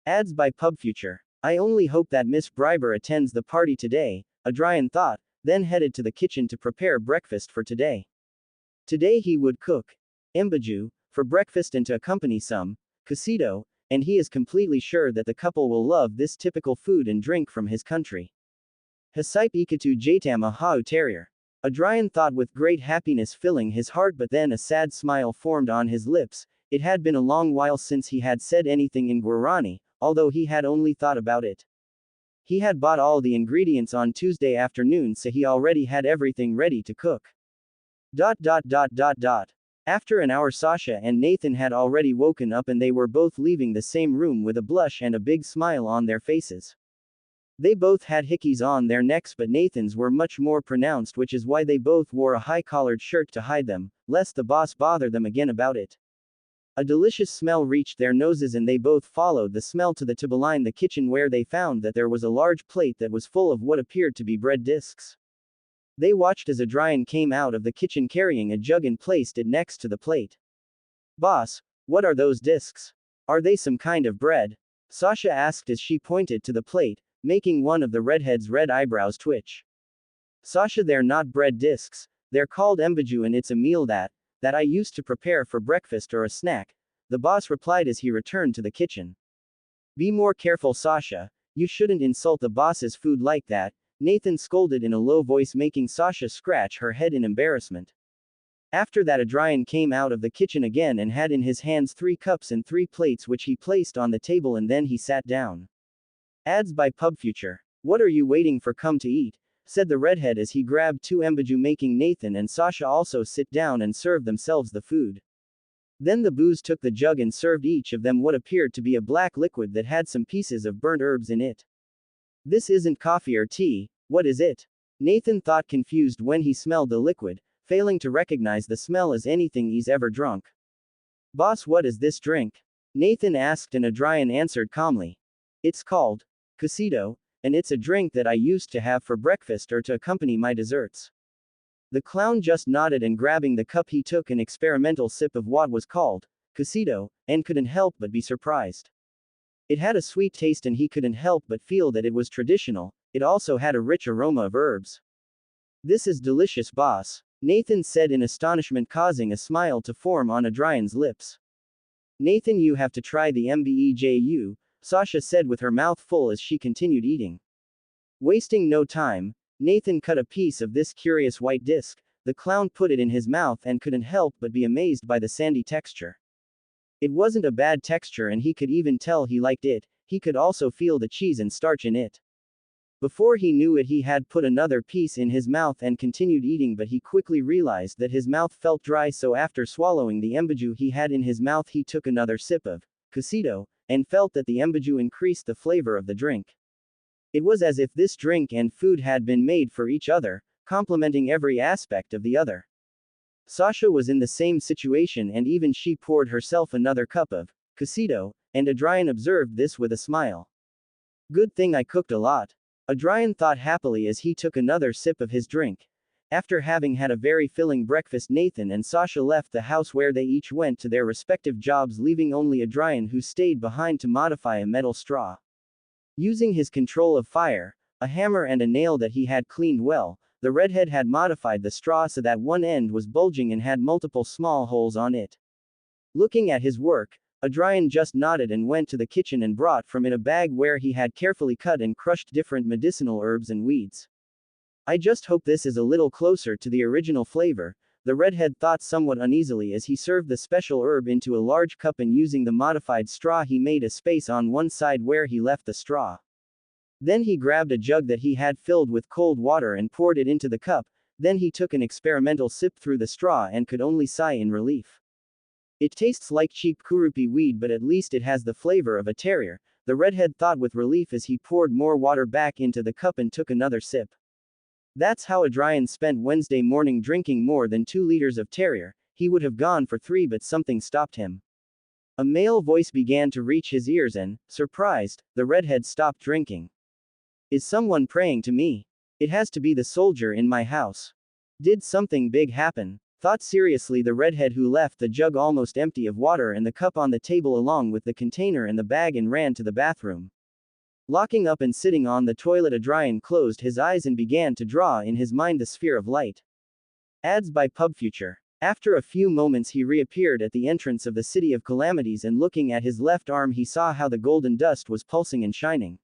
Ads by PubFuture. I only hope that Miss Briber attends the party today, Adrian thought, then headed to the kitchen to prepare breakfast for today. Today he would cook embaju for breakfast and to accompany some cocido, and he is completely sure that the couple will love this typical food and drink from his country. Hasipe ikatu jatama hau terrier. Adrian thought with great happiness filling his heart, but then a sad smile formed on his lips. It had been a long while since he had said anything in Guarani, although he had only thought about it. He had bought all the ingredients on Tuesday afternoon, so he already had everything ready to cook. After an hour, Sasha and Nathan had already woken up, and they were both leaving the same room with a blush and a big smile on their faces. They both had hickeys on their necks, but Nathan's were much more pronounced, which is why they both wore a high-collared shirt to hide them, lest the boss bother them again about it. A delicious smell reached their noses, and they both followed the smell to the table in the kitchen, where they found that there was a large plate that was full of what appeared to be bread discs. They watched as Adrian came out of the kitchen carrying a jug and placed it next to the plate. Boss, what are those discs? Are they some kind of bread? Sasha asked as she pointed to the plate, making one of the redhead's red eyebrows twitch. Sasha, they're not bread discs, they're called embaju, and it's a meal that I used to prepare for breakfast or a snack, the boss replied as he returned to the kitchen. Be more careful, Sasha, you shouldn't insult the boss's food like that, Nathan scolded in a low voice, making Sasha scratch her head in embarrassment. After that, Adrian came out of the kitchen again and had in his hands 3 cups and 3 plates, which he placed on the table, and then he sat down. Ads by PubFuture. What are you waiting for? Come to eat. said the redhead as he grabbed 2 embaju, making Nathan and Sasha also sit down and serve themselves the food. Then the booze took the jug and served each of them what appeared to be a black liquid that had some pieces of burnt herbs in it. This isn't coffee or tea, what is it? Nathan thought, confused when he smelled the liquid, failing to recognize the smell as anything he's ever drunk. Boss, what is this drink? Nathan asked, and Adrian answered calmly. It's called Cocido, and it's a drink that I used to have for breakfast or to accompany my desserts. The clown just nodded, and grabbing the cup he took an experimental sip of what was called Cocido, and couldn't help but be surprised. It had a sweet taste and he couldn't help but feel that it was traditional. It also had a rich aroma of herbs. This is delicious, boss, Nathan said in astonishment, causing a smile to form on Adrian's lips. Nathan, you have to try the MBEJU, Sasha said with her mouth full as she continued eating. Wasting no time, Nathan cut a piece of this curious white disc. The clown put it in his mouth and couldn't help but be amazed by the sandy texture. It wasn't a bad texture and he could even tell he liked it. He could also feel the cheese and starch in it. Before he knew it, he had put another piece in his mouth and continued eating, but he quickly realized that his mouth felt dry, so after swallowing the embaju he had in his mouth, he took another sip of Cocido, and felt that the embaju increased the flavor of the drink. It was as if this drink and food had been made for each other, complementing every aspect of the other. Sasha was in the same situation and even she poured herself another cup of Cocido, and Adrian observed this with a smile. Good thing I cooked a lot, Adrian thought happily as he took another sip of his drink. After having had a very filling breakfast, Nathan and Sasha left the house, where they each went to their respective jobs, leaving only Adrian, who stayed behind to modify a metal straw. Using his control of fire, a hammer and a nail that he had cleaned well, the redhead had modified the straw so that one end was bulging and had multiple small holes on it. Looking at his work, Adrian just nodded and went to the kitchen and brought from it a bag where he had carefully cut and crushed different medicinal herbs and weeds. I just hope this is a little closer to the original flavor, the redhead thought somewhat uneasily as he served the special herb into a large cup, and using the modified straw he made a space on one side where he left the straw. Then he grabbed a jug that he had filled with cold water and poured it into the cup. Then he took an experimental sip through the straw and could only sigh in relief. It tastes like cheap kurupi weed, but at least it has the flavor of a terrier, the redhead thought with relief as he poured more water back into the cup and took another sip. That's how Adrian spent Wednesday morning, drinking more than 2 liters of terrier. He would have gone for 3, but something stopped him. A male voice began to reach his ears and, surprised, the redhead stopped drinking. Is someone praying to me? It has to be the soldier in my house. Did something big happen? Thought seriously the redhead, who left the jug almost empty of water and the cup on the table along with the container and the bag and ran to the bathroom. Locking up and sitting on the toilet, Adrian closed his eyes and began to draw in his mind the sphere of light. Ads by PubFuture. After a few moments he reappeared at the entrance of the City of Calamities, and looking at his left arm he saw how the golden dust was pulsing and shining.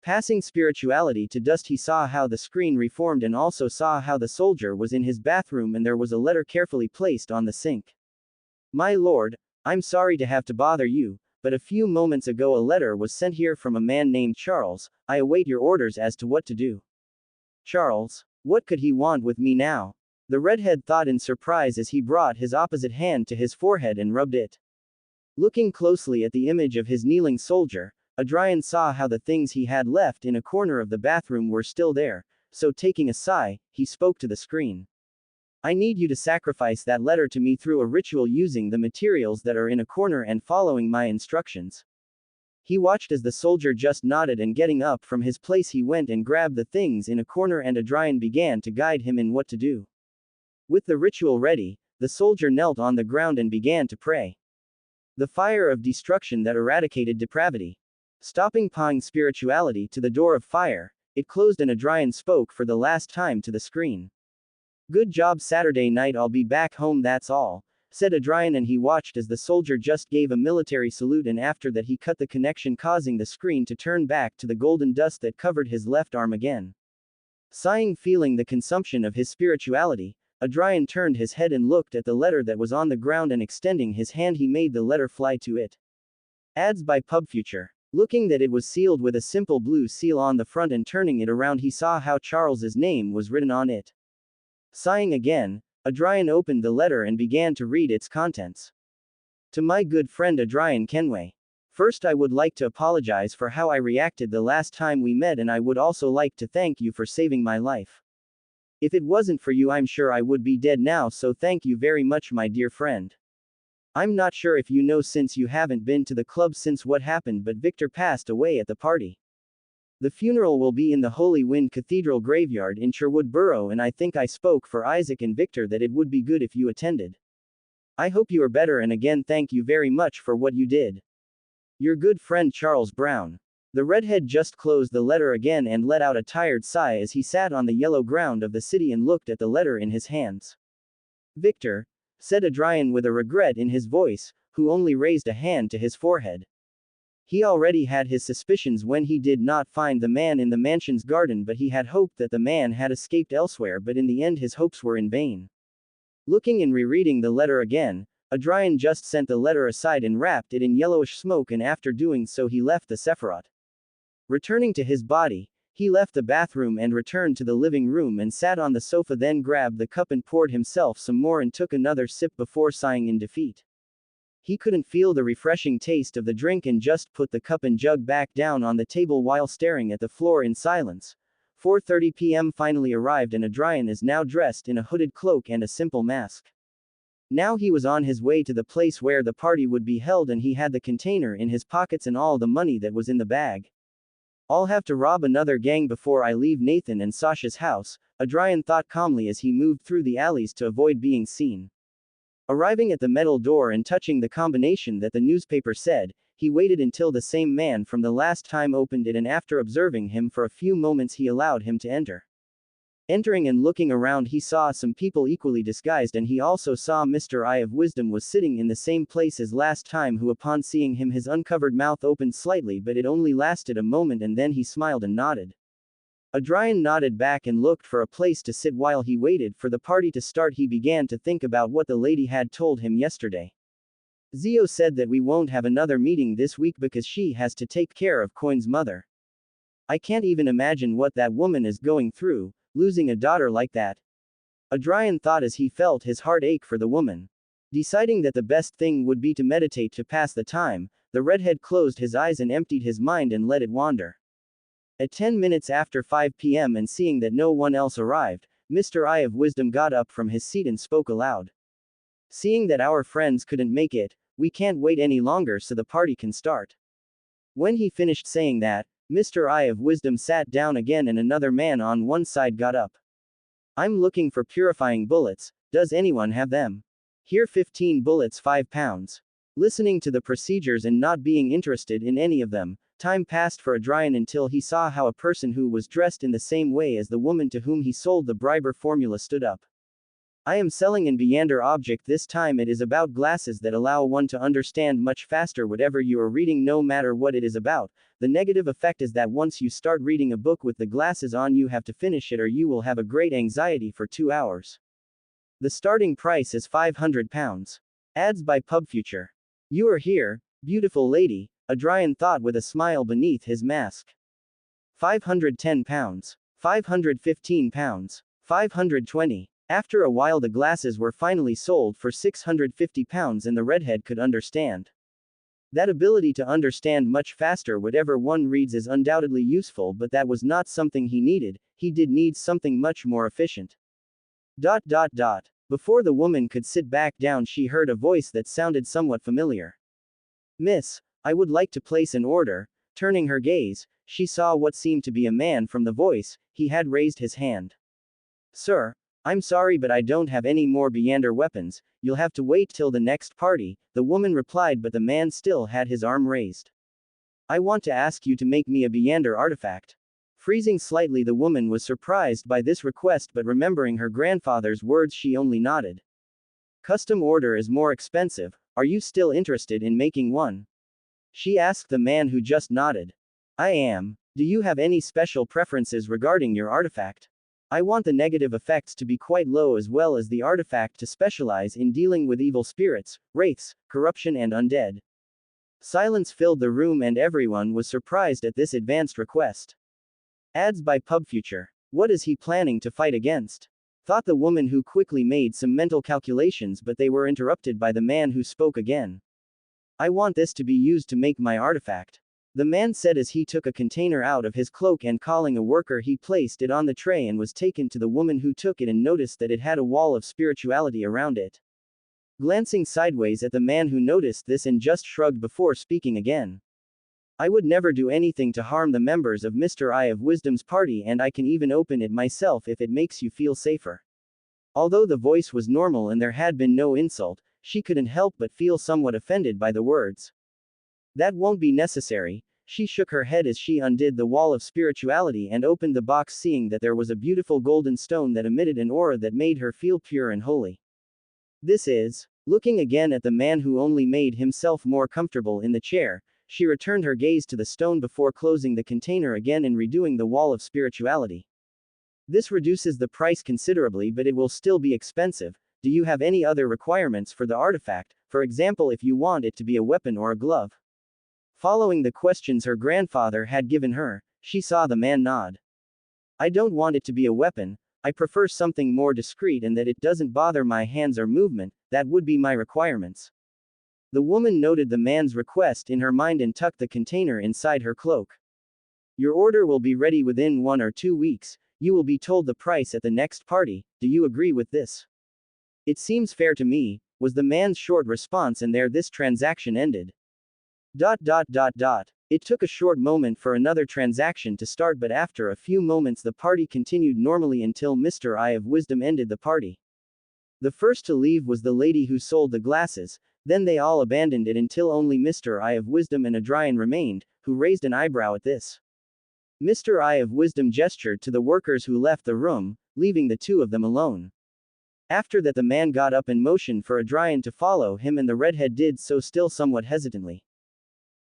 Passing spirituality to dust, he saw how the screen reformed and also saw how the soldier was in his bathroom and there was a letter carefully placed on the sink. My lord, I'm sorry to have to bother you, but a few moments ago a letter was sent here from a man named Charles. I await your orders as to what to do. Charles? What could he want with me now? The redhead thought in surprise as he brought his opposite hand to his forehead and rubbed it. Looking closely at the image of his kneeling soldier, Adrian saw how the things he had left in a corner of the bathroom were still there, so taking a sigh, he spoke to the screen. I need you to sacrifice that letter to me through a ritual using the materials that are in a corner and following my instructions. He watched as the soldier just nodded, and getting up from his place he went and grabbed the things in a corner, and Adrian began to guide him in what to do. With the ritual ready, the soldier knelt on the ground and began to pray. The fire of destruction that eradicated depravity. Stopping pawing spirituality to the door of fire, it closed and Adrian spoke for the last time to the screen. Good job Saturday night, I'll be back home, that's all, said Adrian, and he watched as the soldier just gave a military salute, and after that he cut the connection, causing the screen to turn back to the golden dust that covered his left arm again. Sighing, feeling the consumption of his spirituality, Adrian turned his head and looked at the letter that was on the ground, and extending his hand he made the letter fly to it. Ads by PubFuture. Looking that it was sealed with a simple blue seal on the front and turning it around he saw how Charles's name was written on it. Sighing again, Adrian opened the letter and began to read its contents. To my good friend Adrian Kenway. First I would like to apologize for how I reacted the last time we met, and I would also like to thank you for saving my life. If it wasn't for you I'm sure I would be dead now, so thank you very much my dear friend. I'm not sure if you know, since you haven't been to the club since what happened, but Victor passed away at the party. The funeral will be in the Holy Wind Cathedral graveyard in Sherwood Borough, and I think I spoke for Isaac and Victor that it would be good if you attended. I hope you are better, and again thank you very much for what you did. Your good friend Charles Brown. The redhead just closed the letter again and let out a tired sigh as he sat on the yellow ground of the city and looked at the letter in his hands. Victor, said Adrian with a regret in his voice, who only raised a hand to his forehead. He already had his suspicions when he did not find the man in the mansion's garden, but he had hoped that the man had escaped elsewhere, but in the end his hopes were in vain. Looking and rereading the letter again, Adrian just sent the letter aside and wrapped it in yellowish smoke, and after doing so he left the Sephiroth. Returning to his body, he left the bathroom and returned to the living room and sat on the sofa, then grabbed the cup and poured himself some more and took another sip before sighing in defeat. He couldn't feel the refreshing taste of the drink and just put the cup and jug back down on the table while staring at the floor in silence. 4:30 p.m. finally arrived and Adrian is now dressed in a hooded cloak and a simple mask. Now he was on his way to the place where the party would be held, and he had the container in his pockets and all the money that was in the bag. I'll have to rob another gang before I leave Nathan and Sasha's house, Adrian thought calmly as he moved through the alleys to avoid being seen. Arriving at the metal door and touching the combination that the newspaper said, he waited until the same man from the last time opened it, and after observing him for a few moments he allowed him to enter. Entering and looking around he saw some people equally disguised, and he also saw Mr. Eye of Wisdom was sitting in the same place as last time, who upon seeing him his uncovered mouth opened slightly, but it only lasted a moment and then he smiled and nodded. Adrian nodded back and looked for a place to sit. While he waited for the party to start he began to think about what the lady had told him yesterday. Zio said that we won't have another meeting this week because she has to take care of Coin's mother. I can't even imagine what that woman is going through, losing a daughter like that. Adrian thought as he felt his heart ache for the woman. Deciding that the best thing would be to meditate to pass the time, the redhead closed his eyes and emptied his mind and let it wander. At 10 minutes after 5 p.m. and seeing that no one else arrived, Mr. Eye of Wisdom got up from his seat and spoke aloud. Seeing that our friends couldn't make it, we can't wait any longer so the party can start. When he finished saying that, Mr. Eye of Wisdom sat down again and another man on one side got up. I'm looking for purifying bullets, does anyone have them? Here 15 bullets, 5 pounds. Listening to the procedures and not being interested in any of them, time passed for Adrian until he saw how a person who was dressed in the same way as the woman to whom he sold the briber formula stood up. I am selling an Beyander object. This time it is about glasses that allow one to understand much faster whatever you are reading, no matter what it is about. The negative effect is that once you start reading a book with the glasses on you have to finish it or you will have a great anxiety for 2 hours. The starting price is £500. Ads by PubFuture. You are here, beautiful lady, Adrian thought with a smile beneath his mask. £510. £515. £520. After a while the glasses were finally sold for £650 and the redhead could understand. That ability to understand much faster whatever one reads is undoubtedly useful, but that was not something he needed. He did need something much more efficient. Before the woman could sit back down she heard a voice that sounded somewhat familiar. Miss, I would like to place an order. Turning her gaze, she saw what seemed to be a man from the voice. He had raised his hand. Sir, I'm sorry but I don't have any more Beyander weapons, you'll have to wait till the next party, the woman replied, but the man still had his arm raised. I want to ask you to make me a Beyander artifact. Freezing slightly the woman was surprised by this request, but remembering her grandfather's words she only nodded. Custom order is more expensive, are you still interested in making one? She asked the man who just nodded. I am. Do you have any special preferences regarding your artifact? I want the negative effects to be quite low as well as the artifact to specialize in dealing with evil spirits, wraiths, corruption and undead. Silence filled the room and everyone was surprised at this advanced request. Ads by PubFuture. What is he planning to fight against? Thought the woman, who quickly made some mental calculations, but they were interrupted by the man who spoke again. I want this to be used to make my artifact. The man said as he took a container out of his cloak and calling a worker he placed it on the tray and was taken to the woman who took it and noticed that it had a wall of spirituality around it. Glancing sideways at the man who noticed this and just shrugged before speaking again. I would never do anything to harm the members of Mr. Eye of Wisdom's party, and I can even open it myself if it makes you feel safer. Although the voice was normal and there had been no insult, she couldn't help but feel somewhat offended by the words. That won't be necessary. She shook her head as she undid the wall of spirituality and opened the box, seeing that there was a beautiful golden stone that emitted an aura that made her feel pure and holy. This is. Looking again at the man who only made himself more comfortable in the chair, she returned her gaze to the stone before closing the container again and redoing the wall of spirituality. This reduces the price considerably, but it will still be expensive. Do you have any other requirements for the artifact, for example if you want it to be a weapon or a glove? Following the questions her grandfather had given her, she saw the man nod. I don't want it to be a weapon. I prefer something more discreet and that it doesn't bother my hands or movement. That would be my requirements. The woman noted the man's request in her mind and tucked the container inside her cloak. Your order will be ready within 1 or 2 weeks. You will be told the price at the next party. Do you agree with this? It seems fair to me, was the man's short response, and there this transaction ended. It took a short moment for another transaction to start, but after a few moments the party continued normally until Mr. Eye of Wisdom ended the party. The first to leave was the lady who sold the glasses, then they all abandoned it until only Mr. Eye of Wisdom and Adrian remained, who raised an eyebrow at this. Mr. Eye of Wisdom gestured to the workers who left the room, leaving the two of them alone. After that the man got up and motioned for Adrian to follow him, and the redhead did so, still somewhat hesitantly.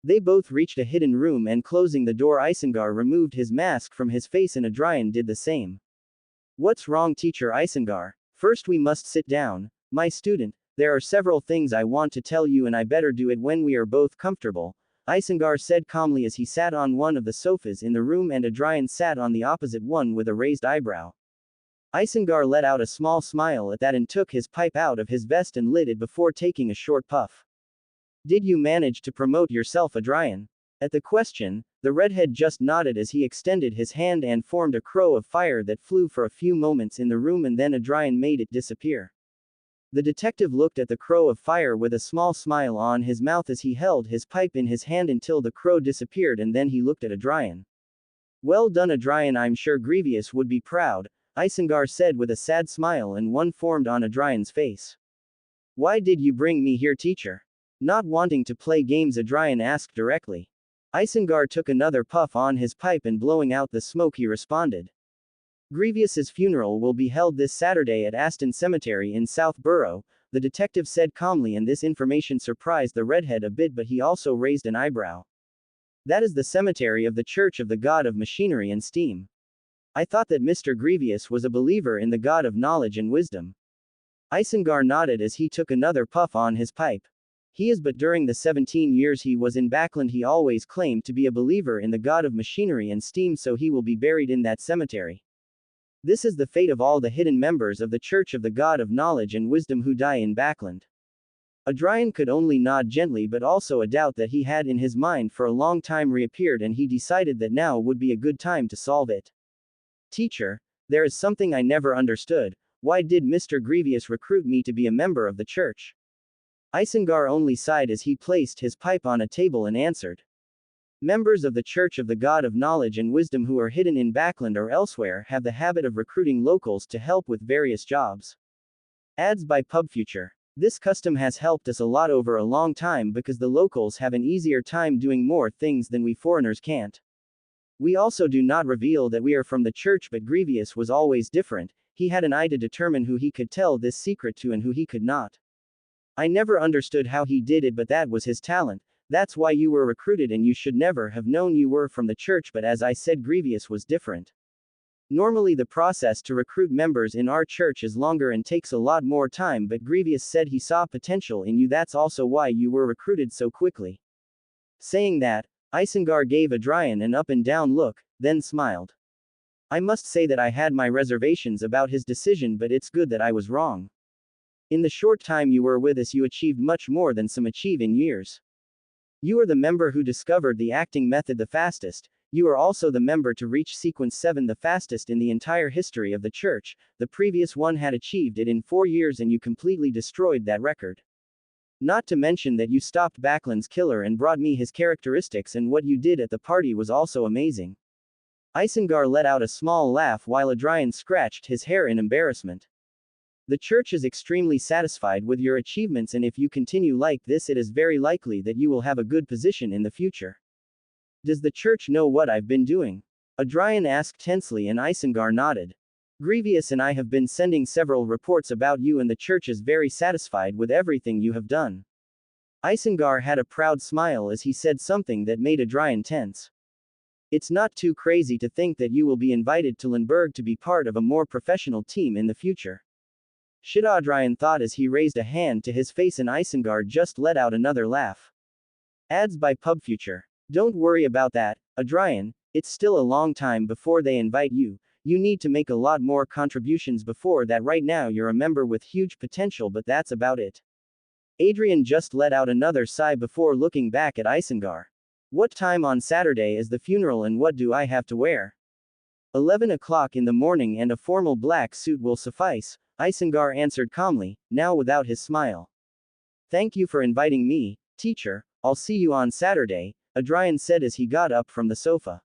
They both reached a hidden room, and closing the door Isengard removed his mask from his face and Adrian did the same. What's wrong, Teacher Isengard? First we must sit down. My student, there are several things I want to tell you, and I better do it when we are both comfortable, Isengard said calmly as he sat on one of the sofas in the room and Adrian sat on the opposite one with a raised eyebrow. Isengard let out a small smile at that and took his pipe out of his vest and lit it before taking a short puff. Did you manage to promote yourself, Adrian? At the question, the redhead just nodded as he extended his hand and formed a crow of fire that flew for a few moments in the room, and then Adrian made it disappear. The detective looked at the crow of fire with a small smile on his mouth as he held his pipe in his hand until the crow disappeared, and then he looked at Adrian. Well done, Adrian, I'm sure Grievous would be proud, Isengard said with a sad smile, and one formed on Adrian's face. Why did you bring me here, teacher? Not wanting to play games, Adrian asked directly. Isengard took another puff on his pipe and blowing out the smoke he responded. Grievous's funeral will be held this Saturday at Aston Cemetery in South Borough, the detective said calmly, and this information surprised the redhead a bit, but he also raised an eyebrow. That is the cemetery of the Church of the God of Machinery and Steam. I thought that Mr. Grievous was a believer in the God of Knowledge and Wisdom. Isengard nodded as he took another puff on his pipe. He is, but during the 17 years he was in Backland he always claimed to be a believer in the God of Machinery and Steam, so he will be buried in that cemetery. This is the fate of all the hidden members of the Church of the God of Knowledge and Wisdom who die in Backland. Adrian could only nod gently, but also a doubt that he had in his mind for a long time reappeared, and he decided that now would be a good time to solve it. Teacher, there is something I never understood. Why did Mr. Grievous recruit me to be a member of the church? Isengard only sighed as he placed his pipe on a table and answered. Members of the Church of the God of Knowledge and Wisdom who are hidden in Backland or elsewhere have the habit of recruiting locals to help with various jobs. Ads by PubFuture. This custom has helped us a lot over a long time because the locals have an easier time doing more things than we foreigners can't. We also do not reveal that we are from the church, but Grievous was always different. He had an eye to determine who he could tell this secret to and who he could not. I never understood how he did it, but that was his talent. That's why you were recruited, and you should never have known you were from the church, but as I said, Grievous was different. Normally the process to recruit members in our church is longer and takes a lot more time, but Grievous said he saw potential in you, that's also why you were recruited so quickly. Saying that, Isengard gave Adrian an up and down look, then smiled. I must say that I had my reservations about his decision, but it's good that I was wrong. In the short time you were with us, you achieved much more than some achieve in years. You are the member who discovered the acting method the fastest. You are also the member to reach sequence 7 the fastest in the entire history of the church. The previous one had achieved it in 4 years and you completely destroyed that record. Not to mention that you stopped Backlund's killer and brought me his characteristics, and what you did at the party was also amazing. Isengard let out a small laugh while Adrian scratched his hair in embarrassment. The church is extremely satisfied with your achievements, and if you continue like this, it is very likely that you will have a good position in the future. Does the church know what I've been doing? Adrian asked tensely, and Isengard nodded. Grievous and I have been sending several reports about you, and the church is very satisfied with everything you have done. Isengard had a proud smile as he said something that made Adrian tense. It's not too crazy to think that you will be invited to Lindbergh to be part of a more professional team in the future. Shit, Adrian thought as he raised a hand to his face, and Isengard just let out another laugh. Ads by PubFuture. Don't worry about that, Adrian, it's still a long time before they invite you. You need to make a lot more contributions before that. Right now you're a member with huge potential, but that's about it. Adrian just let out another sigh before looking back at Isengard. What time on Saturday is the funeral and what do I have to wear? 11 o'clock in the morning and a formal black suit will suffice, Isengard answered calmly, now without his smile. Thank you for inviting me, teacher, I'll see you on Saturday, Adrian said as he got up from the sofa.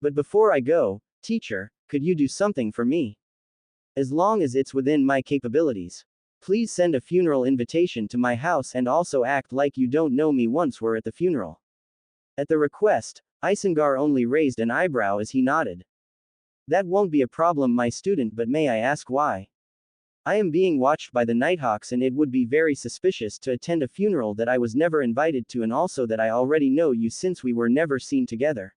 But before I go, teacher, could you do something for me? As long as it's within my capabilities. Please send a funeral invitation to my house and also act like you don't know me once we're at the funeral. At the request, Isengard only raised an eyebrow as he nodded. That won't be a problem, my student, but may I ask why? I am being watched by the Nighthawks and it would be very suspicious to attend a funeral that I was never invited to, and also that I already know you since we were never seen together.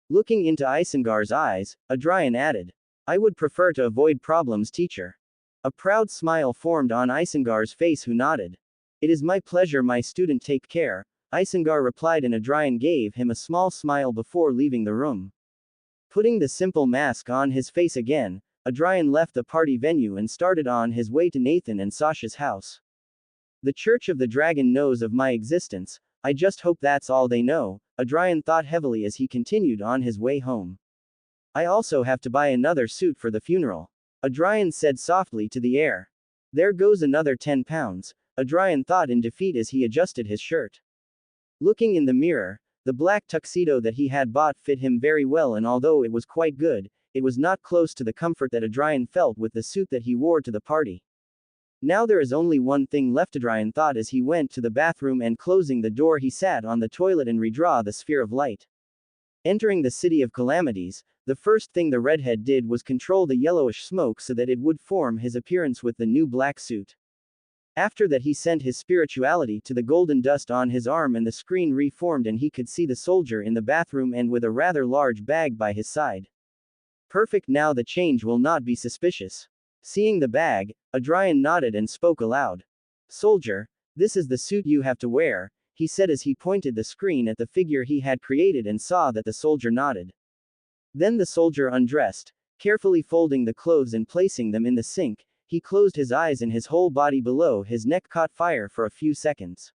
Looking into Isengard's eyes, Adrian added. I would prefer to avoid problems, teacher. A proud smile formed on Isengard's face, who nodded. It is my pleasure, my student, take care, Isengard replied, and Adrian gave him a small smile before leaving the room. Putting the simple mask on his face again, Adrian left the party venue and started on his way to Nathan and Sasha's house. The Church of the Dragon knows of my existence, I just hope that's all they know, Adrian thought heavily as he continued on his way home. I also have to buy another suit for the funeral, Adrian said softly to the air. There goes another 10 pounds, Adrian thought in defeat as he adjusted his shirt. Looking in the mirror, the black tuxedo that he had bought fit him very well, and although it was quite good, it was not close to the comfort that Adrian felt with the suit that he wore to the party. Now there is only one thing left, Adrian thought as he went to the bathroom, and closing the door he sat on the toilet and redraw the sphere of light. Entering the city of calamities, the first thing the redhead did was control the yellowish smoke so that it would form his appearance with the new black suit. After that he sent his spirituality to the golden dust on his arm, and the screen reformed and he could see the soldier in the bathroom and with a rather large bag by his side. Perfect, now the change will not be suspicious. Seeing the bag, Adrian nodded and spoke aloud. Soldier, this is the suit you have to wear, he said as he pointed the screen at the figure he had created and saw that the soldier nodded. Then the soldier undressed, carefully folding the clothes and placing them in the sink. He closed his eyes and his whole body below his neck caught fire for a few seconds.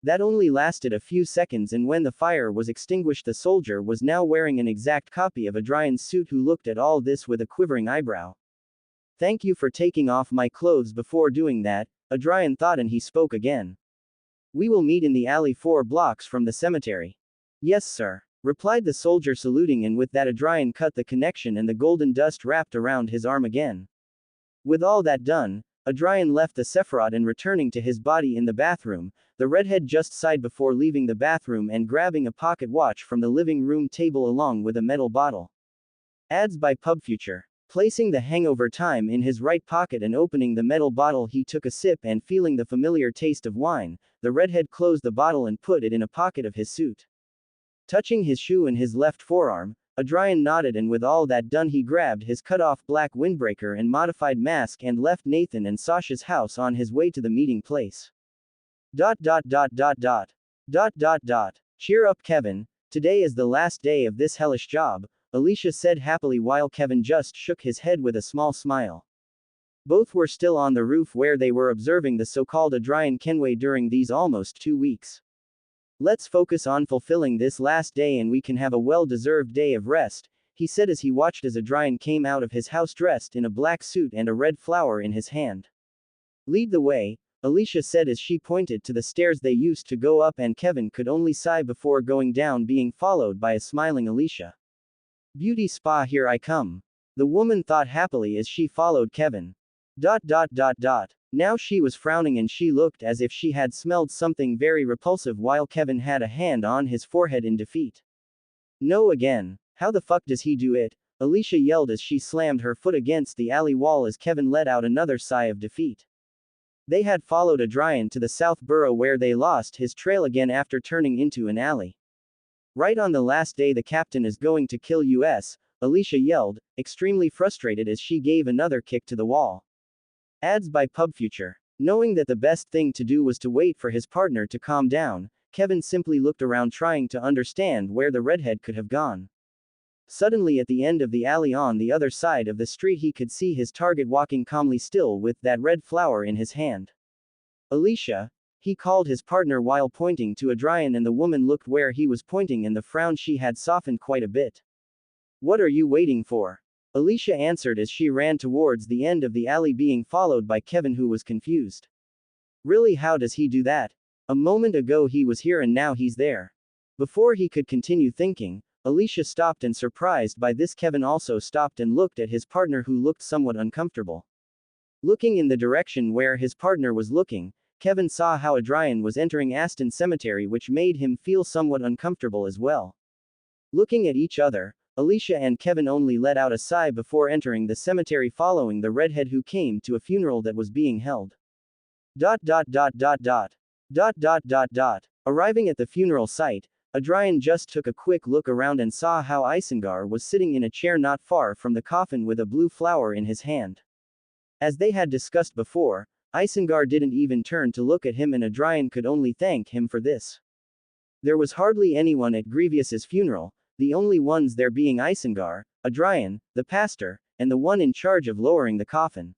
That only lasted a few seconds, and when the fire was extinguished, the soldier was now wearing an exact copy of Adrian's suit, who looked at all this with a quivering eyebrow. Thank you for taking off my clothes before doing that, Adrian thought, and he spoke again. We will meet in the alley 4 blocks from the cemetery. Yes, sir, replied the soldier, saluting, and with that Adrian cut the connection and the golden dust wrapped around his arm again. With all that done, Adrian left the Sephiroth and returning to his body in the bathroom, the redhead just sighed before leaving the bathroom and grabbing a pocket watch from the living room table along with a metal bottle. Ads by PubFuture. Placing the hangover time in his right pocket and opening the metal bottle, he took a sip, and feeling the familiar taste of wine, the redhead closed the bottle and put it in a pocket of his suit. Touching his shoe in his left forearm, Adrian nodded, and with all that done he grabbed his cut-off black windbreaker and modified mask and left Nathan and Sasha's house on his way to the meeting place. Cheer up, Kevin. Today is the last day of this hellish job, Alicia said happily while Kevin just shook his head with a small smile. Both were still on the roof where they were observing the so-called Adrian Kenway during these almost 2 weeks. Let's focus on fulfilling this last day and we can have a well-deserved day of rest, he said as he watched as Adrian came out of his house dressed in a black suit and a red flower in his hand. Lead the way, Alicia said as she pointed to the stairs they used to go up, and Kevin could only sigh before going down, being followed by a smiling Alicia. Beauty spa, here I come. The woman thought happily as she followed Kevin. Now she was frowning and she looked as if she had smelled something very repulsive while Kevin had a hand on his forehead in defeat. No again. How the fuck does he do it? Alicia yelled as she slammed her foot against the alley wall as Kevin let out another sigh of defeat. They had followed Adrian to the South Borough where they lost his trail again after turning into an alley. Right on the last day the captain is going to kill us, Alicia yelled, extremely frustrated as she gave another kick to the wall. Ads by PubFuture. Knowing that the best thing to do was to wait for his partner to calm down, Kevin simply looked around trying to understand where the redhead could have gone. Suddenly at the end of the alley on the other side of the street he could see his target walking calmly still with that red flower in his hand. Alicia, he called his partner while pointing to Adrian, and the woman looked where he was pointing and the frown she had softened quite a bit. What are you waiting for? Alicia answered as she ran towards the end of the alley being followed by Kevin, who was confused. Really, how does he do that? A moment ago he was here and now he's there. Before he could continue thinking, Alicia stopped, and surprised by this Kevin also stopped and looked at his partner, who looked somewhat uncomfortable. Looking in the direction where his partner was looking, Kevin saw how Adrian was entering Aston Cemetery, which made him feel somewhat uncomfortable as well. Looking at each other, Alicia and Kevin only let out a sigh before entering the cemetery following the redhead who came to a funeral that was being held. Arriving at the funeral site, Adrian just took a quick look around and saw how Isengard was sitting in a chair not far from the coffin with a blue flower in his hand. As they had discussed before, Isengard didn't even turn to look at him, and Adrian could only thank him for this. There was hardly anyone at Grievous's funeral, the only ones there being Isengard, Adrian, the pastor, and the one in charge of lowering the coffin.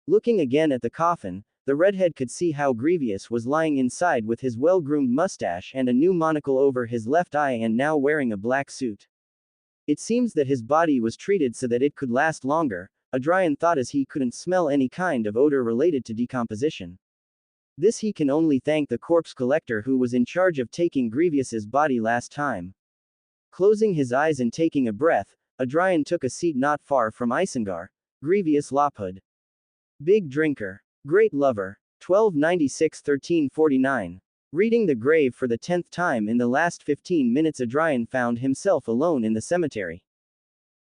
Looking again at the coffin, the redhead could see how Grievous was lying inside with his well-groomed mustache and a new monocle over his left eye, and now wearing a black suit. It seems that his body was treated so that it could last longer, Adrian thought as he couldn't smell any kind of odor related to decomposition. This he can only thank the corpse collector who was in charge of taking Grievous's body last time. Closing his eyes and taking a breath, Adrian took a seat not far from Isengard, Grievous Lophud. Big drinker. Great lover. 1296-1349. Reading the grave for the 10th time in the last 15 minutes, Adrian found himself alone in the cemetery.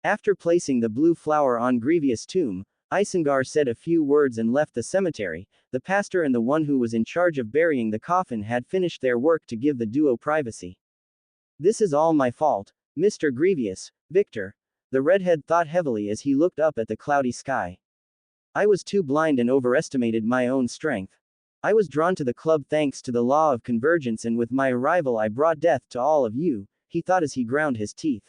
After placing the blue flower on Grievous' tomb, Isengard said a few words and left the cemetery. The pastor and the one who was in charge of burying the coffin had finished their work to give the duo privacy. This is all my fault, Mr. Grievous, Victor, the redhead thought heavily as he looked up at the cloudy sky. I was too blind and overestimated my own strength. I was drawn to the club thanks to the law of convergence, and with my arrival I brought death to all of you, he thought as he ground his teeth.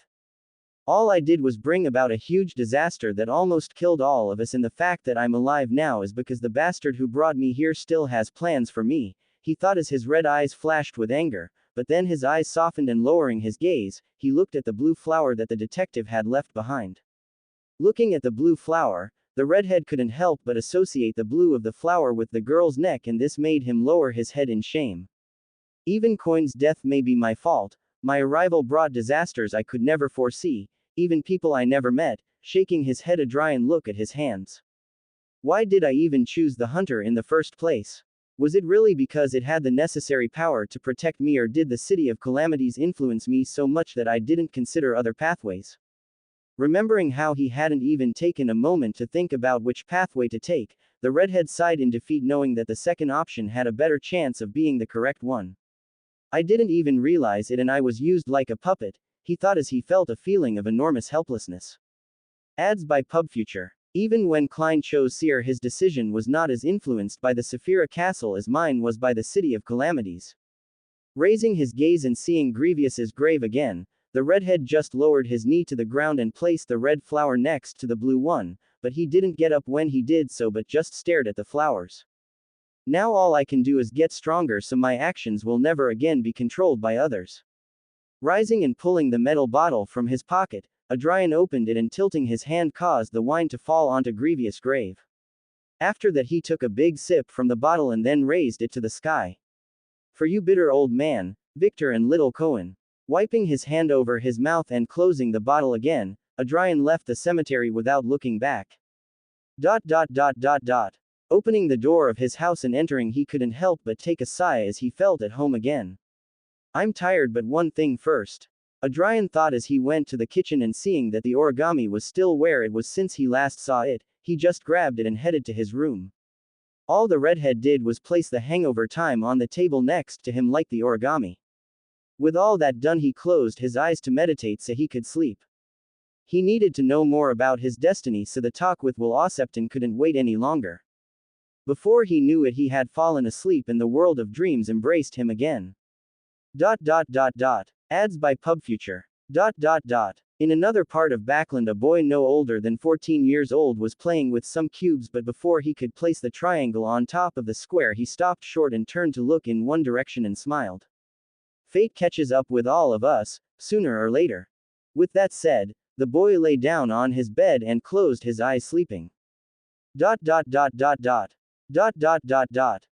All I did was bring about a huge disaster that almost killed all of us, and the fact that I'm alive now is because the bastard who brought me here still has plans for me, he thought as his red eyes flashed with anger, but then his eyes softened and lowering his gaze, he looked at the blue flower that the detective had left behind. Looking at the blue flower, the redhead couldn't help but associate the blue of the flower with the girl's neck, and this made him lower his head in shame. Even Coin's death may be my fault, my arrival brought disasters I could never foresee, even people I never met. Shaking his head, Adrian looked at his hands. Why did I even choose the hunter in the first place? Was it really because it had the necessary power to protect me, or did the City of Calamities influence me so much that I didn't consider other pathways? Remembering how he hadn't even taken a moment to think about which pathway to take, the redhead sighed in defeat, knowing that the second option had a better chance of being the correct one. I didn't even realize it and I was used like a puppet, he thought as he felt a feeling of enormous helplessness. Ads by PubFuture. Even when Klein chose Seer, his decision was not as influenced by the Saphira Castle as mine was by the City of Calamities. Raising his gaze and seeing Grievous's grave again, the redhead just lowered his knee to the ground and placed the red flower next to the blue one, but he didn't get up when he did so but just stared at the flowers. Now all I can do is get stronger so my actions will never again be controlled by others. Rising and pulling the metal bottle from his pocket, Adrian opened it and tilting his hand caused the wine to fall onto Grievous' grave. After that he took a big sip from the bottle and then raised it to the sky. For you bitter old man, Victor and little Cohen. Wiping his hand over his mouth and closing the bottle again, Adrian left the cemetery without looking back. Opening the door of his house and entering, he couldn't help but take a sigh as he felt at home again. I'm tired, but one thing first. Adrian thought as he went to the kitchen, and seeing that the origami was still where it was since he last saw it, he just grabbed it and headed to his room. All the redhead did was place the hangover time on the table next to him like the origami. With all that done, he closed his eyes to meditate so he could sleep. He needed to know more about his destiny, so the talk with Will Ossepton couldn't wait any longer. Before he knew it, he had fallen asleep and the world of dreams embraced him again. Ads by PubFuture. In another part of Backland, a boy no older than 14 years old was playing with some cubes, but before he could place the triangle on top of the square, he stopped short and turned to look in one direction and smiled. Fate catches up with all of us, sooner or later. With that said, the boy lay down on his bed and closed his eyes, sleeping.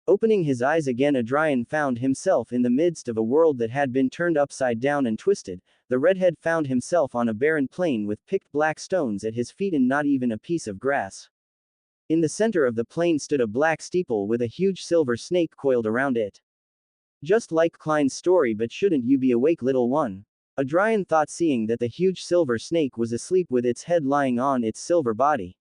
Opening his eyes again, Adrian found himself in the midst of a world that had been turned upside down and twisted. The redhead found himself on a barren plain with picked black stones at his feet and not even a piece of grass. In the center of the plain stood a black steeple with a huge silver snake coiled around it. Just like Klein's story, but shouldn't you be awake, little one? Adrian thought, seeing that the huge silver snake was asleep with its head lying on its silver body.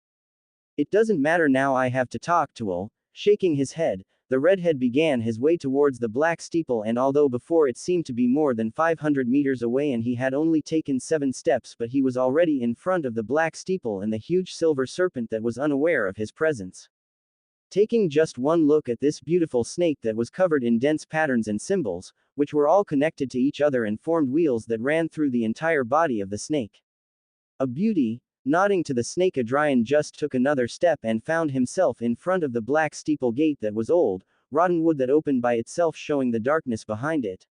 It doesn't matter now, I have to talk to Will. Shaking his head, the redhead began his way towards the black steeple, and although before it seemed to be more than 500 meters away and he had only taken 7 steps, but he was already in front of the black steeple and the huge silver serpent that was unaware of his presence. Taking just one look at this beautiful snake that was covered in dense patterns and symbols, which were all connected to each other and formed wheels that ran through the entire body of the snake. A beauty. Nodding to the snake, Adrian just took another step and found himself in front of the black steeple gate that was old, rotten wood that opened by itself, showing the darkness behind it.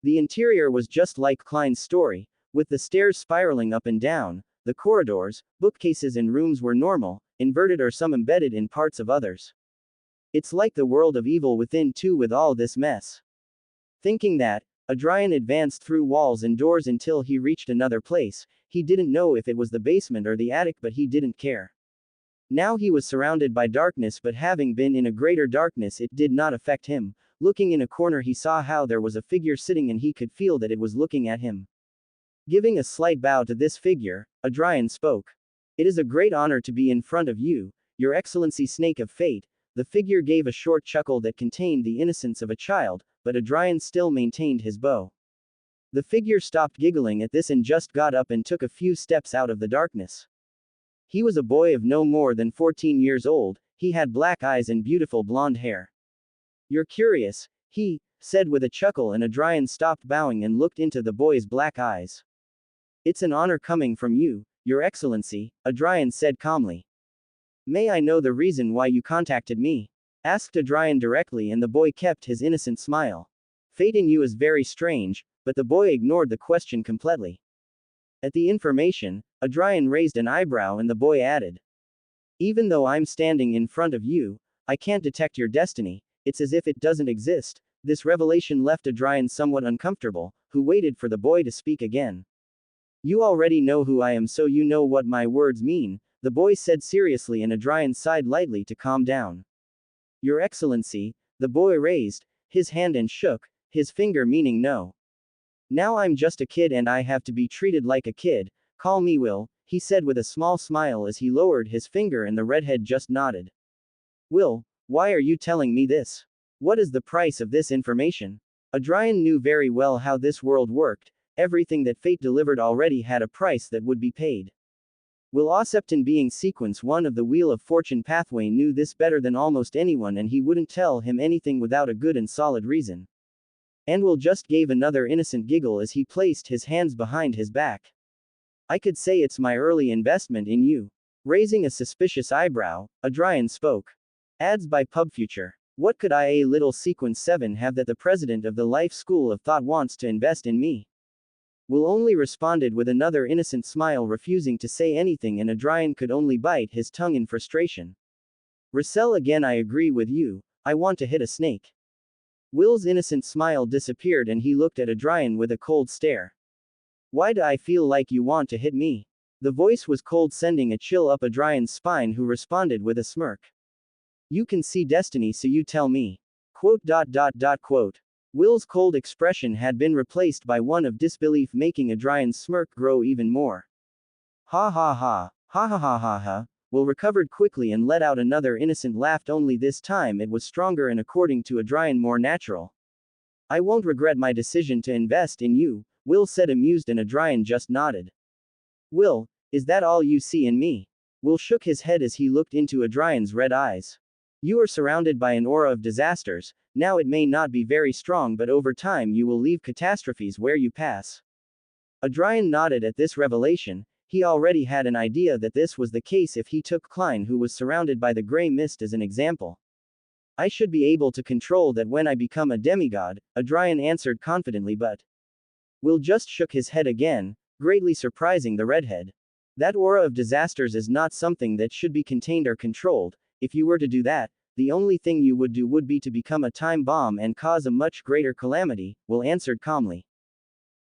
The interior was just like Klein's story, with the stairs spiraling up and down. The corridors, bookcases and rooms were normal, inverted or some embedded in parts of others. It's like the world of evil within too, with all this mess. Thinking that, Adrian advanced through walls and doors until he reached another place. He didn't know if it was the basement or the attic, but he didn't care. Now he was surrounded by darkness, but having been in a greater darkness, it did not affect him. Looking in a corner, he saw how there was a figure sitting and he could feel that it was looking at him. Giving a slight bow to this figure, Adrian spoke. It is a great honor to be in front of you, Your Excellency, Snake of Fate. The figure gave a short chuckle that contained the innocence of a child, but Adrian still maintained his bow. The figure stopped giggling at this and just got up and took a few steps out of the darkness. He was a boy of no more than 14 years old. He had black eyes and beautiful blonde hair. You're curious, he said with a chuckle, and Adrian stopped bowing and looked into the boy's black eyes. It's an honor coming from you, Your Excellency, Adrian said calmly. May I know the reason why you contacted me? Asked Adrian directly, and the boy kept his innocent smile. Fate in you is very strange, but the boy ignored the question completely. At the information, Adrian raised an eyebrow and the boy added. Even though I'm standing in front of you, I can't detect your destiny. It's as if it doesn't exist. This revelation left Adrian somewhat uncomfortable, who waited for the boy to speak again. You already know who I am, so you know what my words mean, the boy said seriously, and Adrian sighed lightly to calm down. Your Excellency, the boy raised his hand and shook his finger, meaning no. Now I'm just a kid and I have to be treated like a kid. Call me Will, he said with a small smile as he lowered his finger, and the redhead just nodded. Will, why are you telling me this? What is the price of this information? Adrian knew very well how this world worked. Everything that fate delivered already had a price that would be paid. Will Ossepton, being sequence 1 of the Wheel of Fortune pathway, knew this better than almost anyone, and he wouldn't tell him anything without a good and solid reason. And Will just gave another innocent giggle as he placed his hands behind his back. I could say it's my early investment in you. Raising a suspicious eyebrow, Adrian spoke. Ads by PubFuture. What could IA Little Sequence 7 have that the president of the Life School of Thought wants to invest in me? Will only responded with another innocent smile, refusing to say anything, and Adrian could only bite his tongue in frustration. Russell, again I agree with you, I want to hit a snake. Will's innocent smile disappeared and he looked at Adrian with a cold stare. Why do I feel like you want to hit me? The voice was cold, sending a chill up Adrian's spine, who responded with a smirk. You can see destiny, so you tell me. Quote. Will's cold expression had been replaced by one of disbelief, making Adrian's smirk grow even more. Ha ha ha, ha ha ha ha ha. Will recovered quickly and let out another innocent laugh, only this time it was stronger and, according to Adrian, more natural. I won't regret my decision to invest in you, Will said, amused, and Adrian just nodded. Will, is that all you see in me? Will shook his head as he looked into Adrian's red eyes. You are surrounded by an aura of disasters. Now it may not be very strong, but over time you will leave catastrophes where you pass. Adrian nodded at this revelation. He already had an idea that this was the case if he took Klein, who was surrounded by the gray mist, as an example. I should be able to control that when I become a demigod, Adrian answered confidently, but Will just shook his head again, greatly surprising the redhead. That aura of disasters is not something that should be contained or controlled. If you were to do that, the only thing you would do would be to become a time bomb and cause a much greater calamity, Will answered calmly.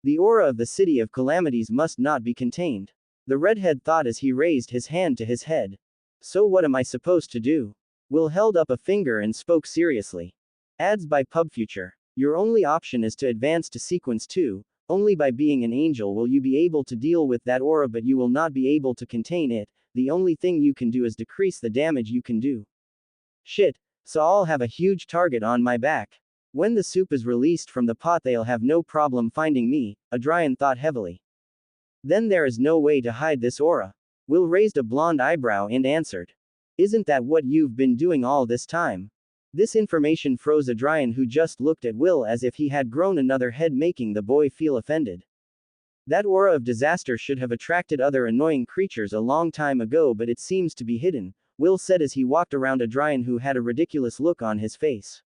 The aura of the City of Calamities must not be contained. The redhead thought as he raised his hand to his head. So what am I supposed to do? Will held up a finger and spoke seriously. Ads by PubFuture. Your only option is to advance to Sequence 2. Only by being an angel will you be able to deal with that aura, but you will not be able to contain it. The only thing you can do is decrease the damage you can do. Shit, so I'll have a huge target on my back. When the soup is released from the pot, they'll have no problem finding me, Adrian thought heavily. Then there is no way to hide this aura. Will raised a blonde eyebrow and answered. Isn't that what you've been doing all this time? This information froze Adrian, who just looked at Will as if he had grown another head, making the boy feel offended. That aura of disaster should have attracted other annoying creatures a long time ago, but it seems to be hidden, Will said as he walked around Adrian, who had a ridiculous look on his face.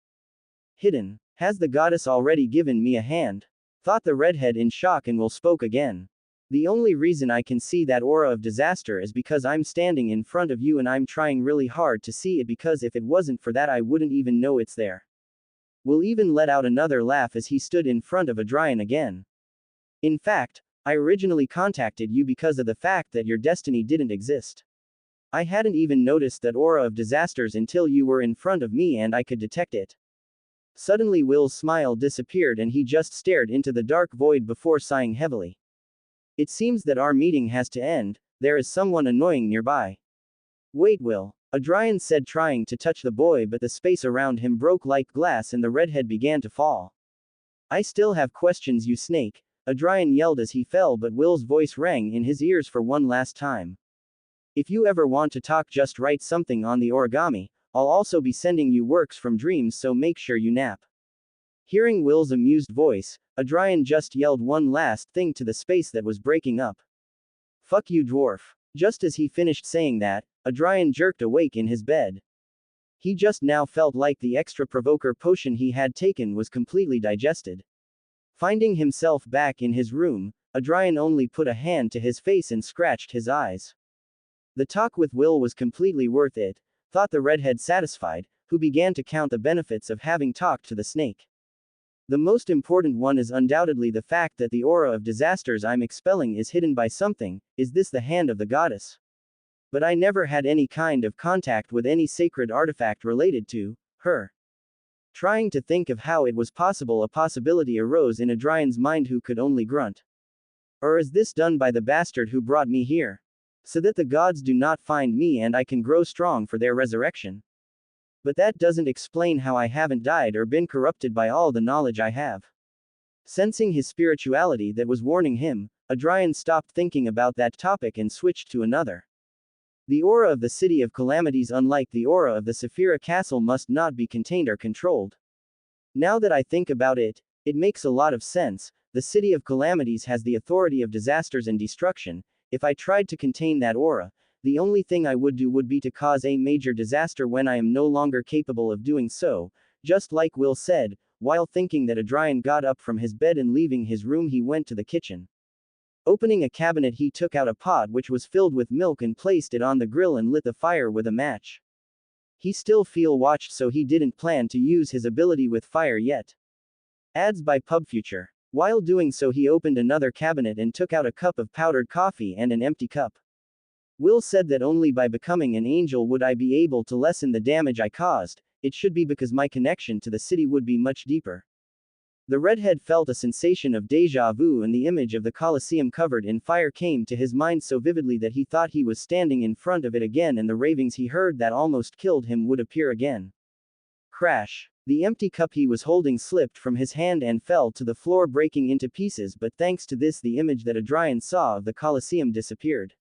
Hidden? Has the goddess already given me a hand? Thought the redhead in shock, and Will spoke again. The only reason I can see that aura of disaster is because I'm standing in front of you and I'm trying really hard to see it, because if it wasn't for that I wouldn't even know it's there. Will even let out another laugh as he stood in front of Adrian again. In fact, I originally contacted you because of the fact that your destiny didn't exist. I hadn't even noticed that aura of disasters until you were in front of me and I could detect it. Suddenly Will's smile disappeared and he just stared into the dark void before sighing heavily. It seems that our meeting has to end. There is someone annoying nearby. Wait, Will, Adrian said, trying to touch the boy, but the space around him broke like glass and the redhead began to fall. I still have questions, you snake, Adrian yelled as he fell, but Will's voice rang in his ears for one last time. If you ever want to talk, just write something on the origami. I'll also be sending you works from dreams, so make sure you nap. Hearing Will's amused voice, Adrian just yelled one last thing to the space that was breaking up. Fuck you, dwarf. Just as he finished saying that, Adrian jerked awake in his bed. He just now felt like the extra provoker potion he had taken was completely digested. Finding himself back in his room, Adrian only put a hand to his face and scratched his eyes. The talk with Will was completely worth it, thought the redhead, satisfied, who began to count the benefits of having talked to the snake. The most important one is undoubtedly the fact that the aura of disasters I'm expelling is hidden by something. Is this the hand of the goddess? But I never had any kind of contact with any sacred artifact related to her. Trying to think of how it was possible, a possibility arose in Adrian's mind, who could only grunt. Or is this done by the bastard who brought me here? So that the gods do not find me and I can grow strong for their resurrection. But that doesn't explain how I haven't died or been corrupted by all the knowledge I have. Sensing his spirituality that was warning him, Adrian stopped thinking about that topic and switched to another. The aura of the City of Calamities, unlike the aura of the Saphira Castle, must not be contained or controlled. Now that I think about it, It makes a lot of sense. The City of Calamities has the authority of disasters and destruction. If I tried to contain that aura, the only thing I would do would be to cause a major disaster when I am no longer capable of doing so, just like Will said. While thinking that, Adrian got up from his bed and leaving his room he went to the kitchen. Opening a cabinet he took out a pot which was filled with milk and placed it on the grill and lit the fire with a match. He still feel watched, so he didn't plan to use his ability with fire yet. Ads by PubFuture. While doing so he opened another cabinet and took out a cup of powdered coffee and an empty cup. Will said that only by becoming an angel would I be able to lessen the damage I caused. It should be because my connection to the city would be much deeper. The redhead felt a sensation of deja vu, and the image of the Colosseum covered in fire came to his mind so vividly that he thought he was standing in front of it again, and the ravings he heard that almost killed him would appear again. Crash. The empty cup he was holding slipped from his hand and fell to the floor, breaking into pieces, but thanks to this the image that Adrian saw of the Colosseum disappeared.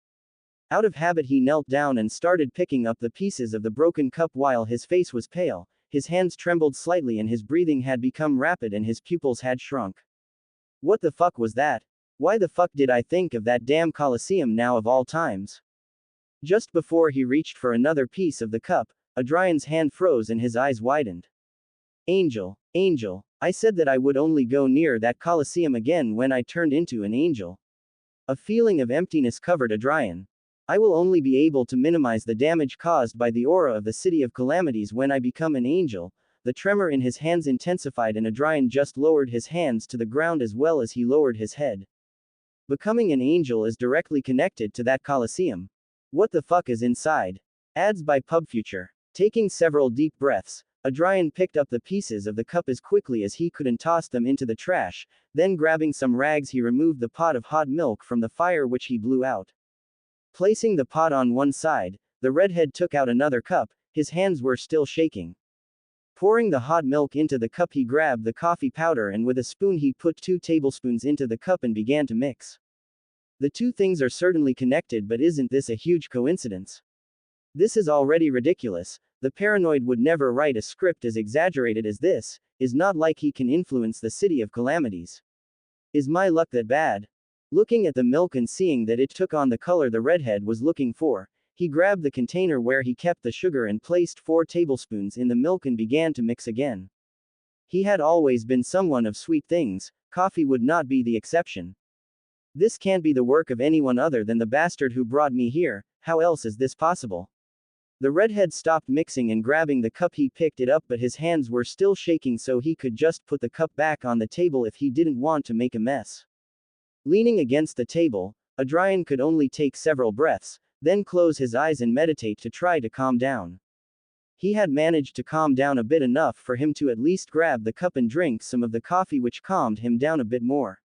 Out of habit he knelt down and started picking up the pieces of the broken cup while his face was pale, his hands trembled slightly and his breathing had become rapid and his pupils had shrunk. What the fuck was that? Why the fuck did I think of that damn Colosseum now of all times? Just before he reached for another piece of the cup, Adrian's hand froze and his eyes widened. Angel, angel, I said that I would only go near that Colosseum again when I turned into an angel. A feeling of emptiness covered Adrian. I will only be able to minimize the damage caused by the aura of the City of Calamities when I become an angel. The tremor in his hands intensified and Adrian just lowered his hands to the ground as well as he lowered his head. Becoming an angel is directly connected to that Colosseum. What the fuck is inside? Ads by PubFuture. Taking several deep breaths, Adrian picked up the pieces of the cup as quickly as he could and tossed them into the trash, then grabbing some rags he removed the pot of hot milk from the fire which he blew out. Placing the pot on one side, the redhead took out another cup, his hands were still shaking. Pouring the hot milk into the cup he grabbed the coffee powder and with a spoon he put 2 tablespoons into the cup and began to mix. The two things are certainly connected, but isn't this a huge coincidence? This is already ridiculous. The paranoid would never write a script as exaggerated as this. Is not like he can influence the City of Calamities. Is my luck that bad? Looking at the milk and seeing that it took on the color the redhead was looking for, he grabbed the container where he kept the sugar and placed 4 tablespoons in the milk and began to mix again. He had always been someone of sweet things, coffee would not be the exception. This can't be the work of anyone other than the bastard who brought me here. How else is this possible? The redhead stopped mixing and grabbing the cup he picked it up, but his hands were still shaking, so he could just put the cup back on the table if he didn't want to make a mess. Leaning against the table, Adrian could only take several breaths, then close his eyes and meditate to try to calm down. He had managed to calm down a bit, enough for him to at least grab the cup and drink some of the coffee, which calmed him down a bit more.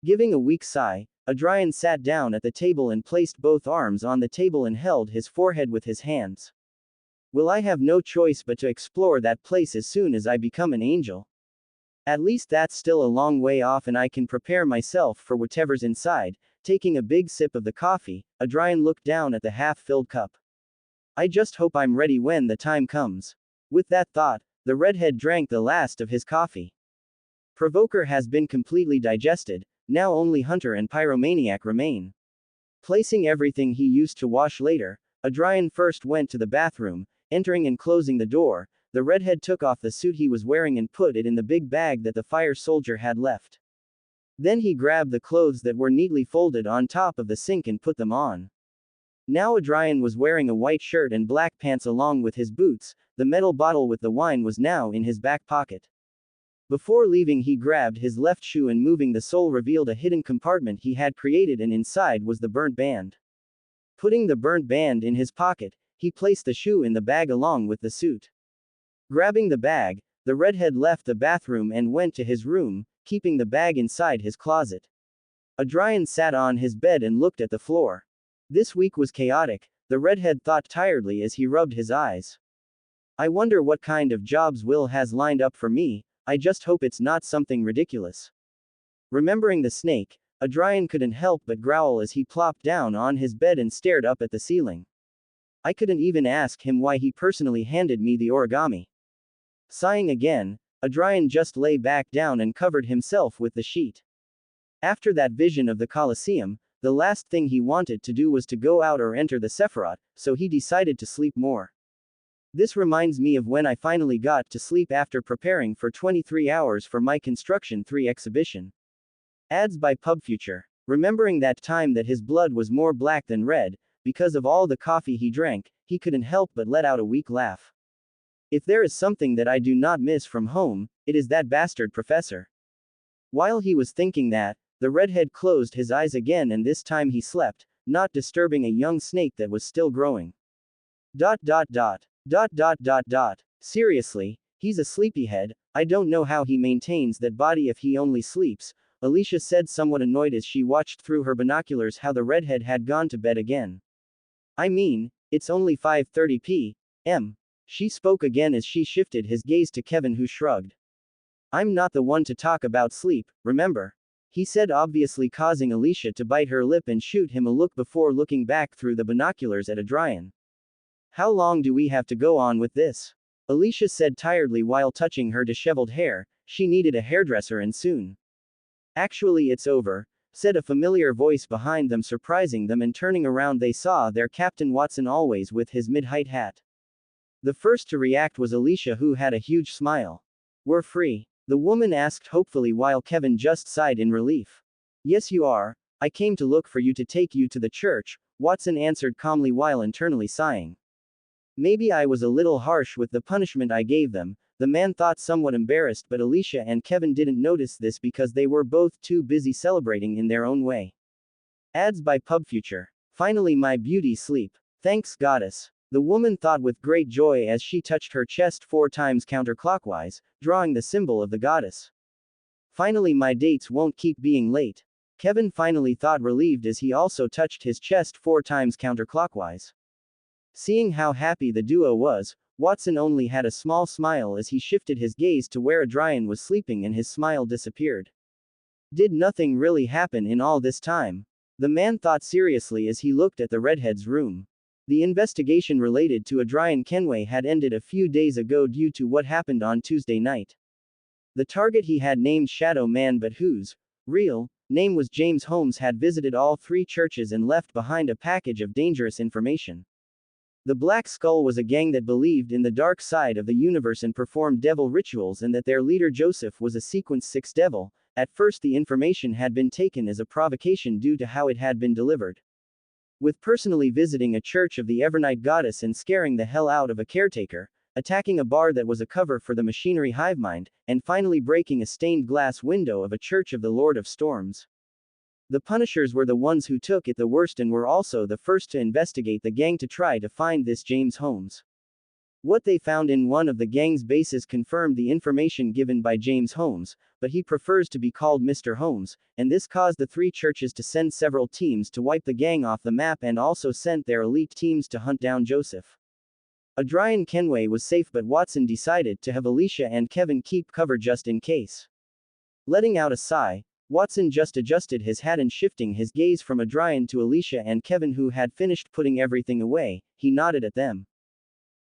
Giving a weak sigh, Adrian sat down at the table and placed both arms on the table and held his forehead with his hands. Will I have no choice but to explore that place as soon as I become an angel? At least that's still a long way off and I can prepare myself for whatever's inside. Taking a big sip of the coffee, Adrian looked down at the half-filled cup. I just hope I'm ready when the time comes. With that thought, the redhead drank the last of his coffee. Provoker has been completely digested, now only Hunter and Pyromaniac remain. Placing everything he used to wash later, Adrian first went to the bathroom. Entering and closing the door, the redhead took off the suit he was wearing and put it in the big bag that the fire soldier had left. Then he grabbed the clothes that were neatly folded on top of the sink and put them on. Now Adrian was wearing a white shirt and black pants along with his boots. The metal bottle with the wine was now in his back pocket. Before leaving he grabbed his left shoe and moving the sole revealed a hidden compartment he had created, and inside was the burnt band. Putting the burnt band in his pocket, he placed the shoe in the bag along with the suit. Grabbing the bag, the redhead left the bathroom and went to his room, keeping the bag inside his closet. Adrian sat on his bed and looked at the floor. This week was chaotic, the redhead thought tiredly as he rubbed his eyes. I wonder what kind of jobs Will has lined up for me. I just hope it's not something ridiculous. Remembering the snake, Adrian couldn't help but growl as he plopped down on his bed and stared up at the ceiling. I couldn't even ask him why he personally handed me the origami. Sighing again, Adrian just lay back down and covered himself with the sheet. After that vision of the Colosseum, the last thing he wanted to do was to go out or enter the Sephiroth, so he decided to sleep more. This reminds me of when I finally got to sleep after preparing for 23 hours for my Construction 3 exhibition. Ads by PubFuture. Remembering that time that his blood was more black than red, because of all the coffee he drank, he couldn't help but let out a weak laugh. If there is something that I do not miss from home, it is that bastard professor. While he was thinking that, the redhead closed his eyes again and this time he slept, not disturbing a young snake that was still growing. Seriously, he's a sleepyhead, I don't know how he maintains that body if he only sleeps, Alicia said somewhat annoyed as she watched through her binoculars how the redhead had gone to bed again. I mean, it's only 5:30 p.m. She spoke again as she shifted his gaze to Kevin who shrugged. I'm not the one to talk about sleep, remember? He said obviously causing Alicia to bite her lip and shoot him a look before looking back through the binoculars at Adrian. How long do we have to go on with this? Alicia said tiredly while touching her disheveled hair, she needed a hairdresser and soon. Actually it's over, said a familiar voice behind them surprising them and turning around they saw their Captain Watson always with his mid-height hat. The first to react was Alicia who had a huge smile. We're free. The woman asked hopefully while Kevin just sighed in relief. Yes you are, I came to look for you to take you to the church, Watson answered calmly while internally sighing. Maybe I was a little harsh with the punishment I gave them, the man thought somewhat embarrassed but Alicia and Kevin didn't notice this because they were both too busy celebrating in their own way. Ads by PubFuture. Finally my beauty sleep. Thanks goddess. The woman thought with great joy as she touched her chest 4 times counterclockwise, drawing the symbol of the goddess. Finally my dates won't keep being late. Kevin finally thought relieved as he also touched his chest 4 times counterclockwise. Seeing how happy the duo was, Watson only had a small smile as he shifted his gaze to where Adrian was sleeping and his smile disappeared. Did nothing really happen in all this time? The man thought seriously as he looked at the redhead's room. The investigation related to Adrian Kenway had ended a few days ago due to what happened on Tuesday night. The target he had named Shadow Man but whose real name was James Holmes had visited all 3 churches and left behind a package of dangerous information. The Black Skull was a gang that believed in the dark side of the universe and performed devil rituals and that their leader Joseph was a Sequence 6 devil. At first the information had been taken as a provocation due to how it had been delivered. With personally visiting a church of the Evernight goddess and scaring the hell out of a caretaker, attacking a bar that was a cover for the machinery hivemind, and finally breaking a stained glass window of a church of the Lord of Storms. The Punishers were the ones who took it the worst and were also the first to investigate the gang to try to find this James Holmes. What they found in one of the gang's bases confirmed the information given by James Holmes, but he prefers to be called Mr. Holmes, and this caused the 3 churches to send several teams to wipe the gang off the map and also sent their elite teams to hunt down Joseph. Adrian Kenway was safe but Watson decided to have Alicia and Kevin keep cover just in case. Letting out a sigh, Watson just adjusted his hat and shifting his gaze from Adrian to Alicia and Kevin who had finished putting everything away, he nodded at them.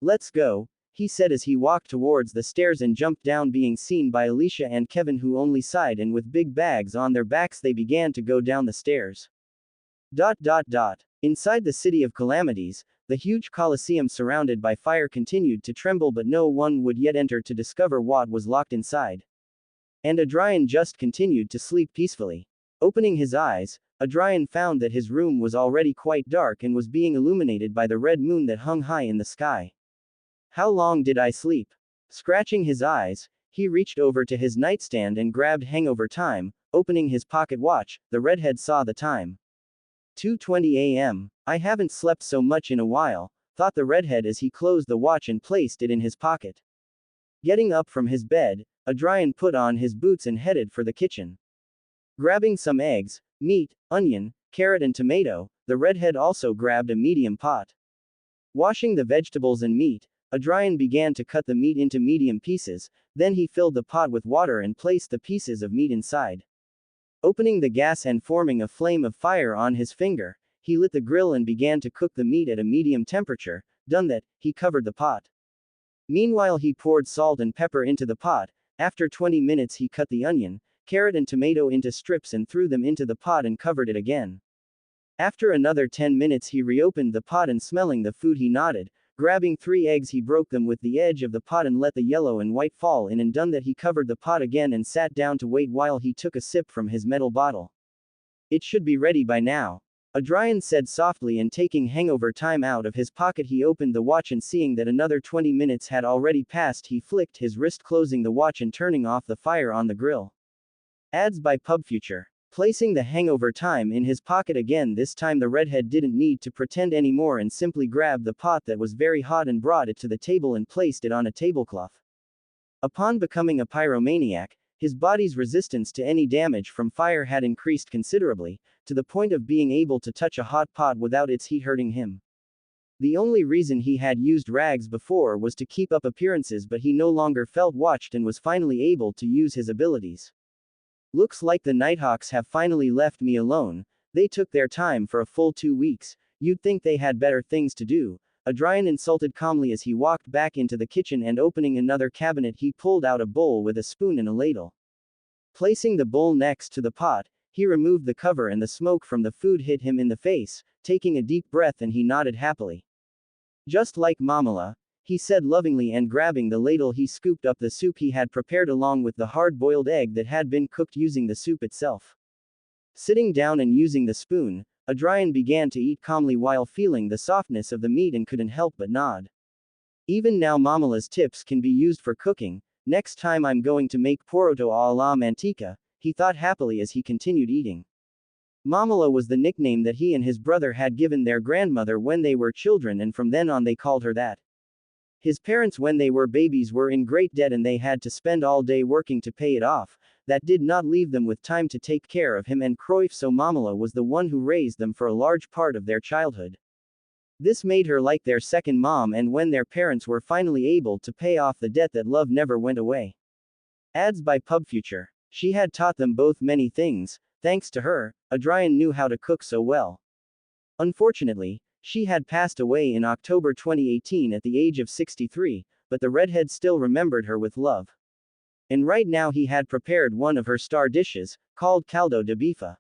Let's go, he said as he walked towards the stairs and jumped down being seen by Alicia and Kevin who only sighed and with big bags on their backs they began to go down the stairs. Inside the City of Calamities, the huge Colosseum surrounded by fire continued to tremble but no one would yet enter to discover what was locked inside. And Adrian just continued to sleep peacefully. Opening his eyes, Adrian found that his room was already quite dark and was being illuminated by the red moon that hung high in the sky. How long did I sleep? Scratching his eyes, he reached over to his nightstand and grabbed Hangover Time. Opening his pocket watch, the redhead saw the time. 2:20 a.m. I haven't slept so much in a while, thought the redhead as he closed the watch and placed it in his pocket. Getting up from his bed, Adrian put on his boots and headed for the kitchen. Grabbing some eggs, meat, onion, carrot and tomato, the redhead also grabbed a medium pot. Washing the vegetables and meat, Adrian began to cut the meat into medium pieces, then he filled the pot with water and placed the pieces of meat inside. Opening the gas and forming a flame of fire on his finger, he lit the grill and began to cook the meat at a medium temperature. Done that, he covered the pot. Meanwhile he poured salt and pepper into the pot, After 20 minutes he cut the onion, carrot and tomato into strips and threw them into the pot and covered it again. After another 10 minutes he reopened the pot and smelling the food he nodded. Grabbing 3 eggs he broke them with the edge of the pot and let the yellow and white fall in, and done that he covered the pot again and sat down to wait while he took a sip from his metal bottle. It should be ready by now, Adrian said softly, and taking hangover time out of his pocket he opened the watch and seeing that another 20 minutes had already passed he flicked his wrist closing the watch and turning off the fire on the grill. Ads by PubFuture. Placing the hangover time in his pocket again, this time the redhead didn't need to pretend anymore and simply grabbed the pot that was very hot and brought it to the table and placed it on a tablecloth. Upon becoming a pyromaniac, his body's resistance to any damage from fire had increased considerably, to the point of being able to touch a hot pot without its heat hurting him. The only reason he had used rags before was to keep up appearances, but he no longer felt watched and was finally able to use his abilities. Looks like the Nighthawks have finally left me alone. They took their time for a full 2 weeks. You'd think they had better things to do, Adrian insulted calmly as he walked back into the kitchen and opening another cabinet he pulled out a bowl with a spoon and a ladle. Placing the bowl next to the pot, he removed the cover and the smoke from the food hit him in the face. Taking a deep breath and he nodded happily. Just like Mamala, he said lovingly, and grabbing the ladle he scooped up the soup he had prepared along with the hard-boiled egg that had been cooked using the soup itself. Sitting down and using the spoon, Adrian began to eat calmly while feeling the softness of the meat and couldn't help but nod. Even now Mamala's tips can be used for cooking. Next time I'm going to make poroto a la manteca, he thought happily as he continued eating. Mamala was the nickname that he and his brother had given their grandmother when they were children, and from then on they called her that. His parents when they were babies were in great debt and they had to spend all day working to pay it off. That did not leave them with time to take care of him and Cruyff, so Mamala was the one who raised them for a large part of their childhood. This made her like their second mom, and when their parents were finally able to pay off the debt, that love never went away. Ads by PubFuture. She had taught them both many things. Thanks to her, Adrian knew how to cook so well. Unfortunately, she had passed away in October 2018 at the age of 63, but the redhead still remembered her with love. And right now he had prepared one of her star dishes, called caldo de bifa.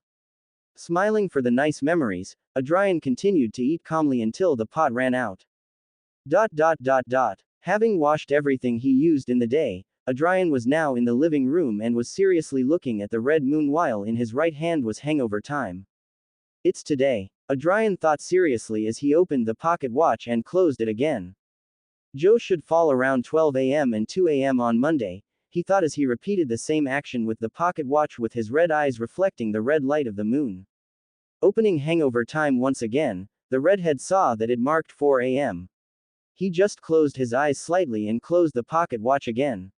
Smiling for the nice memories, Adrian continued to eat calmly until the pot ran out. Having washed everything he used in the day, Adrian was now in the living room and was seriously looking at the red moon while in his right hand was hangover time. It's today, Adrian thought seriously as he opened the pocket watch and closed it again. Joe should fall around 12 a.m. and 2 a.m. on Monday, he thought as he repeated the same action with the pocket watch with his red eyes reflecting the red light of the moon. Opening hangover time once again, the redhead saw that it marked 4 a.m. He just closed his eyes slightly and closed the pocket watch again.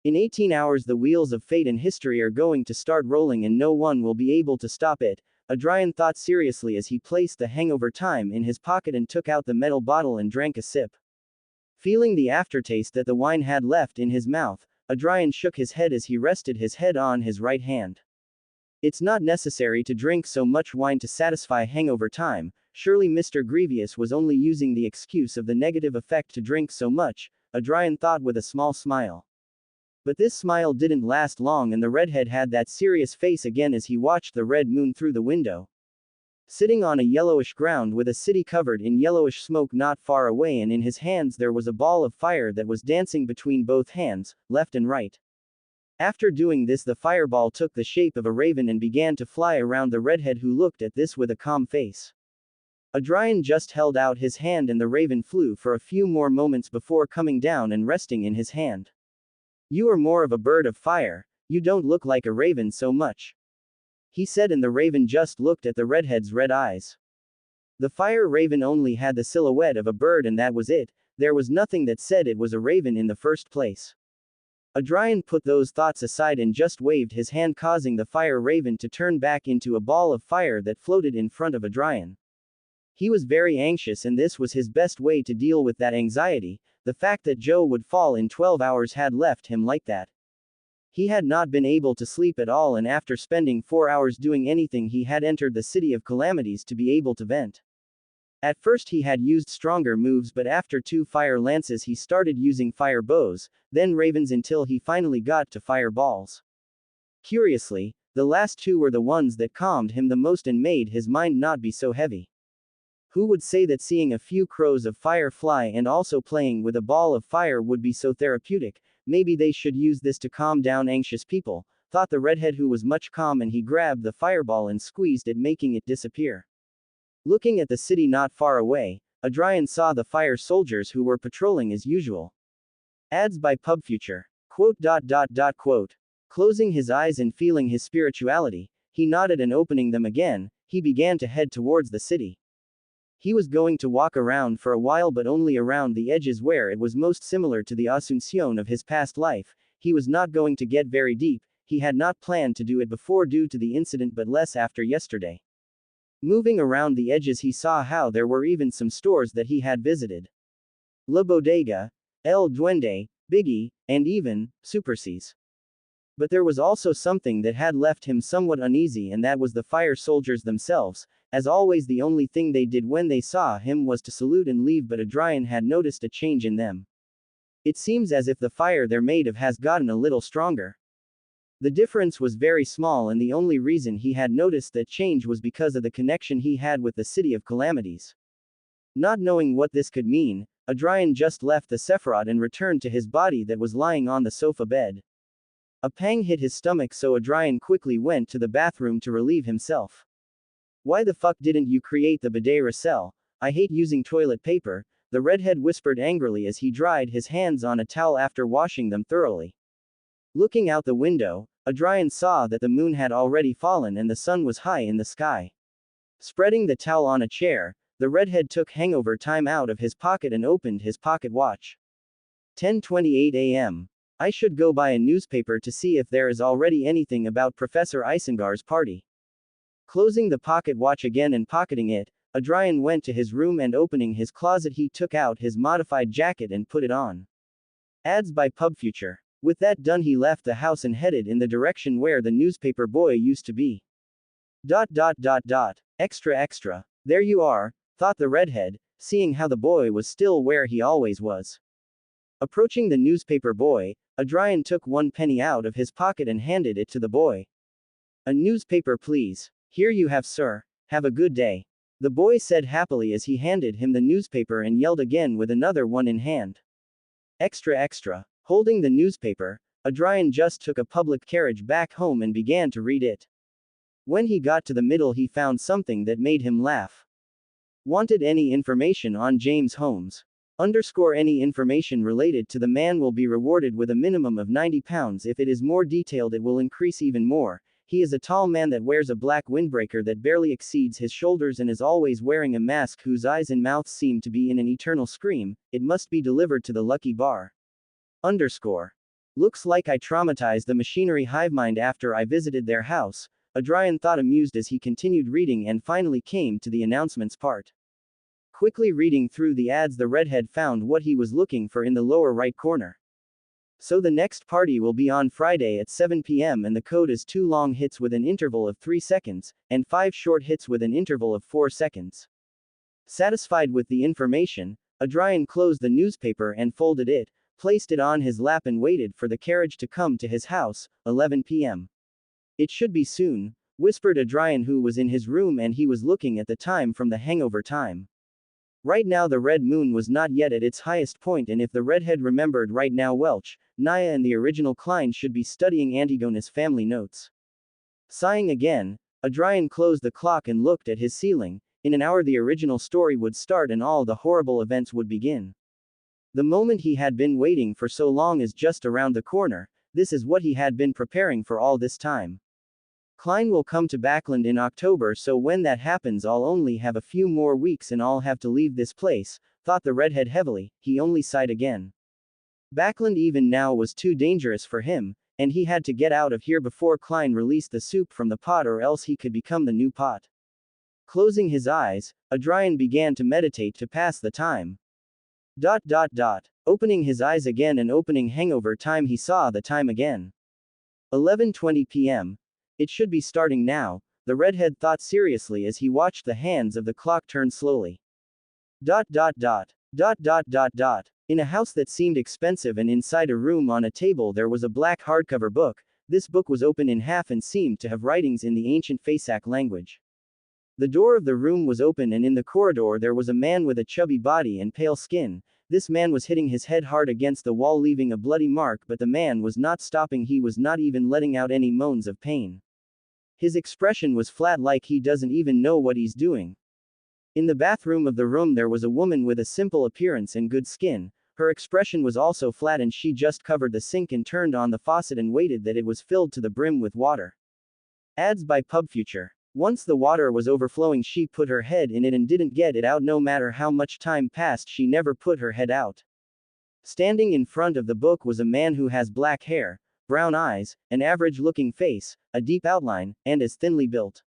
In 18 hours the wheels of fate and history are going to start rolling and no one will be able to stop it, Adrian thought seriously as he placed the hangover time in his pocket and took out the metal bottle and drank a sip. Feeling the aftertaste that the wine had left in his mouth, Adrian shook his head as he rested his head on his right hand. It's not necessary to drink so much wine to satisfy hangover time. Surely Mr. Grievous was only using the excuse of the negative effect to drink so much, Adrian thought with a small smile. But this smile didn't last long and the redhead had that serious face again as he watched the red moon through the window. Sitting on a yellowish ground with a city covered in yellowish smoke not far away, and in his hands there was a ball of fire that was dancing between both hands, left and right. After doing this the fireball took the shape of a raven and began to fly around the redhead, who looked at this with a calm face. Adrian just held out his hand and the raven flew for a few more moments before coming down and resting in his hand. You are more of a bird of fire, you don't look like a raven so much, he said, and the raven just looked at the redhead's red eyes. The fire raven only had the silhouette of a bird and that was it, there was nothing that said it was a raven in the first place. Adrian put those thoughts aside and just waved his hand, causing the fire raven to turn back into a ball of fire that floated in front of Adrian. He was very anxious and this was his best way to deal with that anxiety. The fact that Joe would fall in 12 hours had left him like that. He had not been able to sleep at all, and after spending 4 hours doing anything he had entered the city of calamities to be able to vent. At first he had used stronger moves, but after 2 fire lances he started using fire bows, then ravens, until he finally got to fire balls. Curiously, the last 2 were the ones that calmed him the most and made his mind not be so heavy. Who would say that seeing a few crows of fire fly and also playing with a ball of fire would be so therapeutic? Maybe they should use this to calm down anxious people, thought the redhead, who was much calm, and he grabbed the fireball and squeezed it, making it disappear. Looking at the city not far away, Adrian saw the fire soldiers who were patrolling as usual. Ads by PubFuture. Quote. Closing his eyes and feeling his spirituality, he nodded, and opening them again, he began to head towards the city. He was going to walk around for a while, but only around the edges where it was most similar to the Asuncion of his past life. He was not going to get very deep. He had not planned to do it before due to the incident, but less after yesterday. Moving around the edges, he saw how there were even some stores that he had visited. La Bodega, El Duende, Biggie, and even Superseas. But there was also something that had left him somewhat uneasy, and that was the fire soldiers themselves. As always, the only thing they did when they saw him was to salute and leave, but Adrian had noticed a change in them. It seems as if the fire they're made of has gotten a little stronger. The difference was very small, and the only reason he had noticed that change was because of the connection he had with the City of Calamities. Not knowing what this could mean, Adrian just left the Sephiroth and returned to his body that was lying on the sofa bed. A pang hit his stomach, so Adrian quickly went to the bathroom to relieve himself. Why the fuck didn't you create the bidet, Russell? I hate using toilet paper, the redhead whispered angrily as he dried his hands on a towel after washing them thoroughly. Looking out the window, Adrian saw that the moon had already fallen and the sun was high in the sky. Spreading the towel on a chair, the redhead took hangover time out of his pocket and opened his pocket watch. 10:28 a.m. I should go buy a newspaper to see if there is already anything about Professor Isengar's party. Closing the pocket watch again and pocketing it, Adrian went to his room, and opening his closet he took out his modified jacket and put it on. Ads by PubFuture. With that done, he left the house and headed in the direction where the newspaper boy used to be. Extra. There you are, thought the redhead, seeing how the boy was still where he always was. Approaching the newspaper boy, Adrian took 1 penny out of his pocket and handed it to the boy. A newspaper, please. Here you have, sir. Have a good day. The boy said happily as he handed him the newspaper and yelled again with another one in hand. Extra. Holding the newspaper, Adrian just took a public carriage back home and began to read it. When he got to the middle, he found something that made him laugh. Wanted any information on James Holmes? Any information related to the man will be rewarded with a minimum of £90. If it is more detailed, it will increase even more. He is a tall man that wears a black windbreaker that barely exceeds his shoulders and is always wearing a mask whose eyes and mouth seem to be in an eternal scream. It must be delivered to the Lucky Bar. Looks like I traumatized the machinery hivemind after I visited their house, Adrian thought, amused as he continued reading and finally came to the announcements part. Quickly reading through the ads, the redhead found what he was looking for in the lower right corner. So the next party will be on Friday at 7 p.m. and the code is 2 long hits with an interval of 3 seconds, and 5 short hits with an interval of 4 seconds. Satisfied with the information, Adrian closed the newspaper and folded it, placed it on his lap and waited for the carriage to come to his house, 11 p.m. It should be soon, whispered Adrian, who was in his room and he was looking at the time from the hangover time. Right now the red moon was not yet at its highest point, and if the redhead remembered right now, Welch, Naya and the original Klein should be studying Antigone's family notes. Sighing again, Adrian closed the clock and looked at his ceiling. In an hour the original story would start and all the horrible events would begin. The moment he had been waiting for so long is just around the corner. This is what he had been preparing for all this time. Klein will come to Backland in October, so when that happens I'll only have a few more weeks and I'll have to leave this place, thought the redhead heavily. He only sighed again. Backland even now was too dangerous for him, and he had to get out of here before Klein released the soup from the pot, or else he could become the new pot. Closing his eyes, Adrian began to meditate to pass the time. Opening his eyes again and opening hangover time, he saw the time again. 11:20 p.m. It should be starting now, the redhead thought seriously as he watched the hands of the clock turn slowly. Dot dot dot. Dot dot dot dot. In a house that seemed expensive and inside a room on a table there was a black hardcover book. This book was open in half and seemed to have writings in the ancient Fasak language. The door of the room was open and in the corridor there was a man with a chubby body and pale skin. This man was hitting his head hard against the wall leaving a bloody mark, but the man was not stopping, he was not even letting out any moans of pain. His expression was flat, like he doesn't even know what he's doing. In the bathroom of the room there was a woman with a simple appearance and good skin. Her expression was also flat and she just covered the sink and turned on the faucet and waited that it was filled to the brim with water. Ads by PubFuture. Once the water was overflowing she put her head in it and didn't get it out. No matter how much time passed she never put her head out. Standing in front of the book was a man who has black hair, brown eyes, an average-looking face, a deep outline, and is thinly built.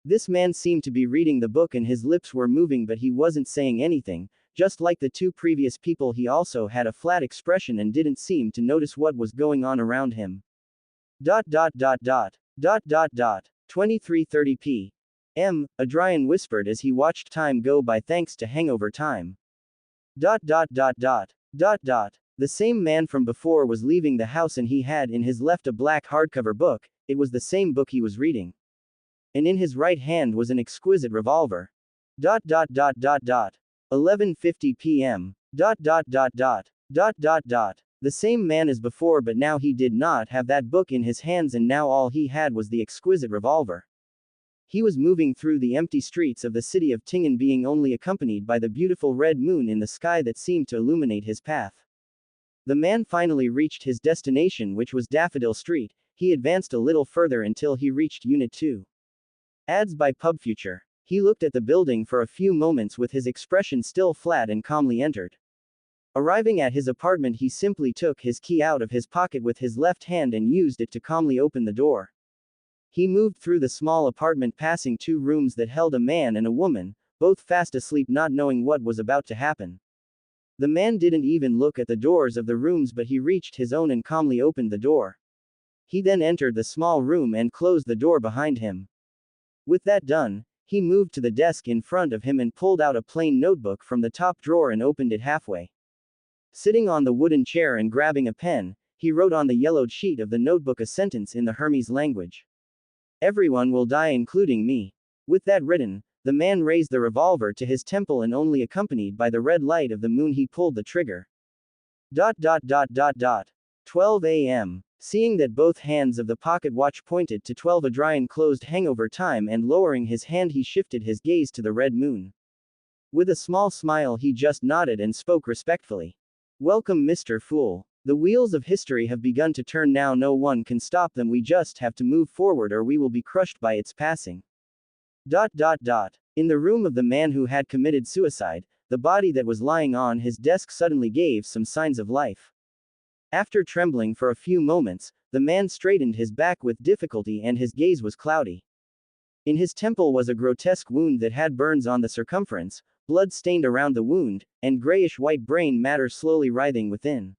This man seemed to be reading the book and his lips were moving but he wasn't saying anything. Just like the two previous people he also had a flat expression and didn't seem to notice what was going on around him. Dot dot dot dot. Dot dot dot. 23:30 p.m. Adrian whispered as he watched time go by thanks to hangover time. Dot dot dot dot. Dot dot. The same man from before was leaving the house and he had in his left a black hardcover book. It was the same book he was reading. And in his right hand was an exquisite revolver. Dot dot dot dot dot. 11:50 p.m. Dot dot dot dot. Dot dot dot. The same man as before, but now he did not have that book in his hands and now all he had was the exquisite revolver. He was moving through the empty streets of the city of Tingen being only accompanied by the beautiful red moon in the sky that seemed to illuminate his path. The man finally reached his destination, which was Daffodil Street. He advanced a little further until he reached Unit 2. Ads by PubFuture. He looked at the building for a few moments with his expression still flat and calmly entered. Arriving at his apartment he simply took his key out of his pocket with his left hand and used it to calmly open the door. He moved through the small apartment passing two rooms that held a man and a woman, both fast asleep not knowing what was about to happen. The man didn't even look at the doors of the rooms but he reached his own and calmly opened the door. He then entered the small room and closed the door behind him. With that done, he moved to the desk in front of him and pulled out a plain notebook from the top drawer and opened it halfway. Sitting on the wooden chair and grabbing a pen, he wrote on the yellowed sheet of the notebook a sentence in the Hermes language. "Everyone will die including me." With that written, the man raised the revolver to his temple and only accompanied by the red light of the moon he pulled the trigger. Dot dot dot dot dot. 12 a.m. Seeing that both hands of the pocket watch pointed to 12, Adrian closed hangover time and lowering his hand he shifted his gaze to the red moon. With a small smile he just nodded and spoke respectfully. "Welcome, Mr. Fool. The wheels of history have begun to turn now, no one can stop them, we just have to move forward or we will be crushed by its passing." Dot dot dot. In the room of the man who had committed suicide, the body that was lying on his desk suddenly gave some signs of life. After trembling for a few moments, the man straightened his back with difficulty and his gaze was cloudy. In his temple was a grotesque wound that had burns on the circumference, blood stained around the wound, and grayish-white brain matter slowly writhing within.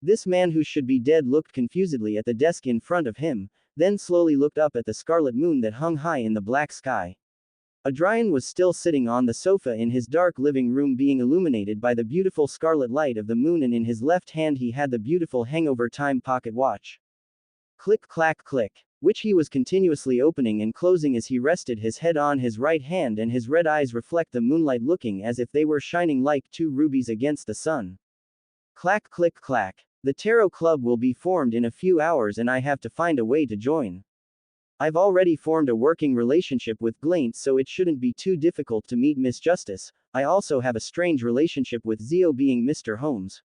This man who should be dead looked confusedly at the desk in front of him, then slowly looked up at the scarlet moon that hung high in the black sky. Adrian was still sitting on the sofa in his dark living room being illuminated by the beautiful scarlet light of the moon, and in his left hand he had the beautiful hangover time pocket watch. Click clack click, which he was continuously opening and closing as he rested his head on his right hand, and his red eyes reflect the moonlight looking as if they were shining like two rubies against the sun. Clack click clack. The tarot club will be formed in a few hours and I have to find a way to join. I've already formed a working relationship with Glaint, so it shouldn't be too difficult to meet Miss Justice. I also have a strange relationship with Zio being Mr. Holmes.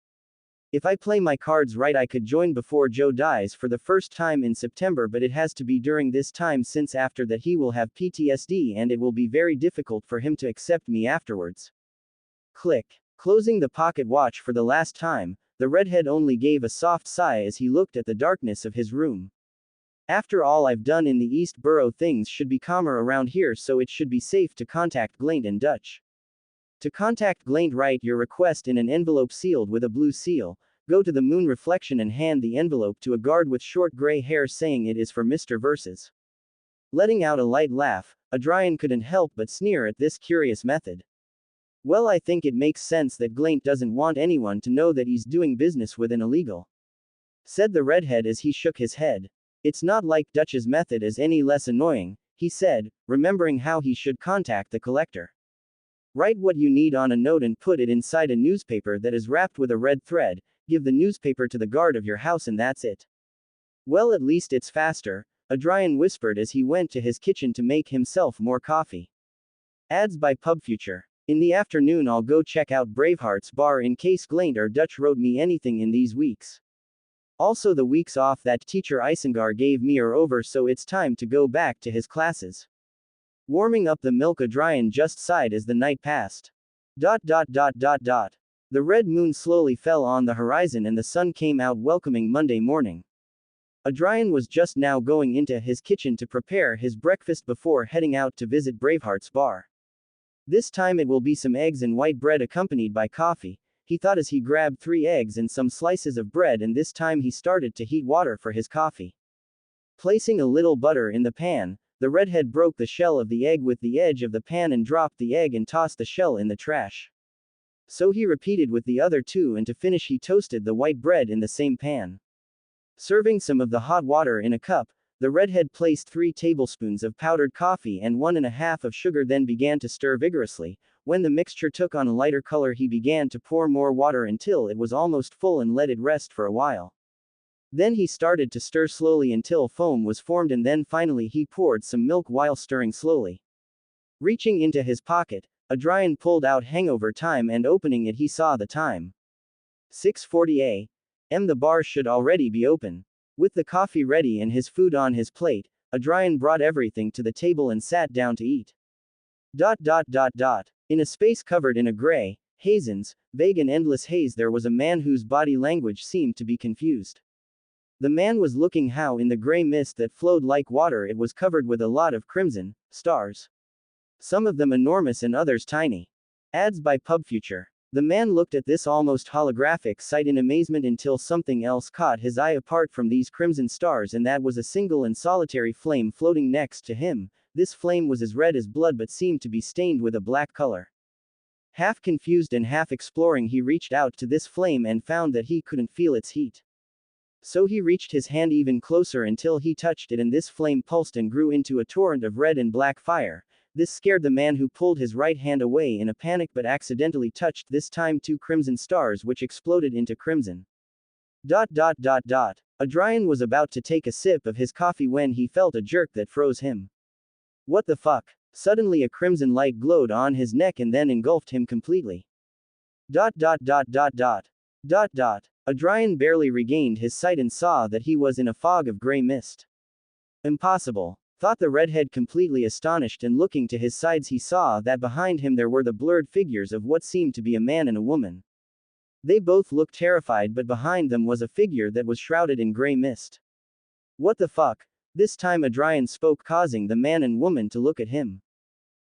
If I play my cards right I could join before Joe dies for the first time in September, but it has to be during this time since after that he will have PTSD and it will be very difficult for him to accept me afterwards. Click. Closing the pocket watch for the last time, the redhead only gave a soft sigh as he looked at the darkness of his room. After all I've done in the East Borough, things should be calmer around here, so it should be safe to contact Glaint in Dutch. To contact Glaint, write your request in an envelope sealed with a blue seal, go to the moon reflection and hand the envelope to a guard with short gray hair saying it is for Mr. Versus. Letting out a light laugh, Adrian couldn't help but sneer at this curious method. Well, I think it makes sense that Glaint doesn't want anyone to know that he's doing business with an illegal, said the redhead as he shook his head. It's not like Dutch's method is any less annoying, he said, remembering how he should contact the collector. Write what you need on a note and put it inside a newspaper that is wrapped with a red thread, give the newspaper to the guard of your house and that's it. Well, at least it's faster, Adrian whispered as he went to his kitchen to make himself more coffee. Ads by PubFuture. In the afternoon I'll go check out Braveheart's bar in case Glaint or Dutch wrote me anything in these weeks. Also the weeks off that teacher Isengar gave me are over, so it's time to go back to his classes. Warming up the milk, Adrian just sighed as the night passed. The red moon slowly fell on the horizon and the sun came out welcoming Monday morning. Adrian was just now going into his kitchen to prepare his breakfast before heading out to visit Braveheart's bar. This time it will be some eggs and white bread accompanied by coffee, he thought as he grabbed 3 eggs and some slices of bread, and this time he started to heat water for his coffee. Placing a little butter in the pan, the redhead broke the shell of the egg with the edge of the pan and dropped the egg and tossed the shell in the trash. So he repeated with the other 2, and to finish he toasted the white bread in the same pan. Serving some of the hot water in a cup, the redhead placed 3 tablespoons of powdered coffee and 1½ of sugar, then began to stir vigorously. When the mixture took on a lighter color he began to pour more water until it was almost full and let it rest for a while. Then he started to stir slowly until foam was formed, and then finally he poured some milk while stirring slowly. Reaching into his pocket, Adrian pulled out Hangover Time and opening it he saw the time. 6:40 a.m. The bar should already be open. With the coffee ready and his food on his plate, Adrian brought everything to the table and sat down to eat. In a space covered in a gray, hazin's, vague and endless haze there was a man whose body language seemed to be confused. The man was looking how in the gray mist that flowed like water it was covered with a lot of crimson stars. Some of them enormous and others tiny. Ads by PubFuture. The man looked at this almost holographic sight in amazement until something else caught his eye apart from these crimson stars, and that was a single and solitary flame floating next to him. This flame was as red as blood but seemed to be stained with a black color. Half confused and half exploring he reached out to this flame and found that he couldn't feel its heat. So he reached his hand even closer until he touched it, and this flame pulsed and grew into a torrent of red and black fire. This scared the man, who pulled his right hand away in a panic but accidentally touched this time 2 crimson stars which exploded into crimson. Adrian was about to take a sip of his coffee when he felt a jerk that froze him. What the fuck? Suddenly a crimson light glowed on his neck and then engulfed him completely. Adrian barely regained his sight and saw that he was in a fog of gray mist. Impossible, thought the redhead, completely astonished, and looking to his sides he saw that behind him there were the blurred figures of what seemed to be a man and a woman. They both looked terrified, but behind them was a figure that was shrouded in gray mist. What the fuck? This time Adrian spoke, causing the man and woman to look at him.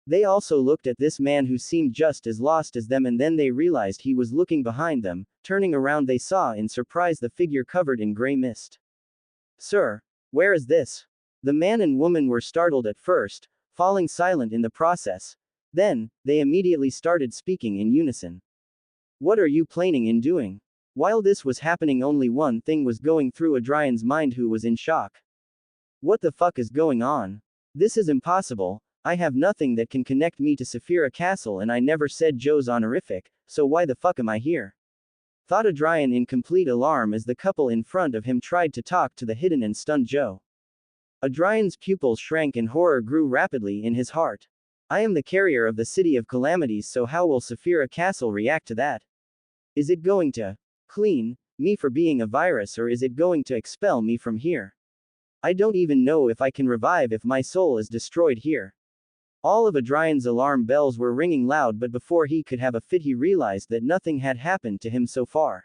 They also looked at this man who seemed just as lost as them, and then they realized he was looking behind them. Turning around they saw in surprise the figure covered in gray mist. Sir, where is this? The man and woman were startled at first, falling silent in the process. Then, they immediately started speaking in unison. What are you planning in doing? While this was happening only one thing was going through Adrian's mind, who was in shock. What the fuck is going on? This is impossible. I have nothing that can connect me to Saphira Castle, and I never said Joe's honorific, so why the fuck am I here? Thought Adrian in complete alarm as the couple in front of him tried to talk to the hidden and stunned Joe. Adrian's pupils shrank and horror grew rapidly in his heart. I am the carrier of the City of Calamities, so how will Saphira Castle react to that? Is it going to clean me for being a virus, or is it going to expel me from here? I don't even know if I can revive if my soul is destroyed here. All of Adrian's alarm bells were ringing loud, but before he could have a fit he realized that nothing had happened to him so far.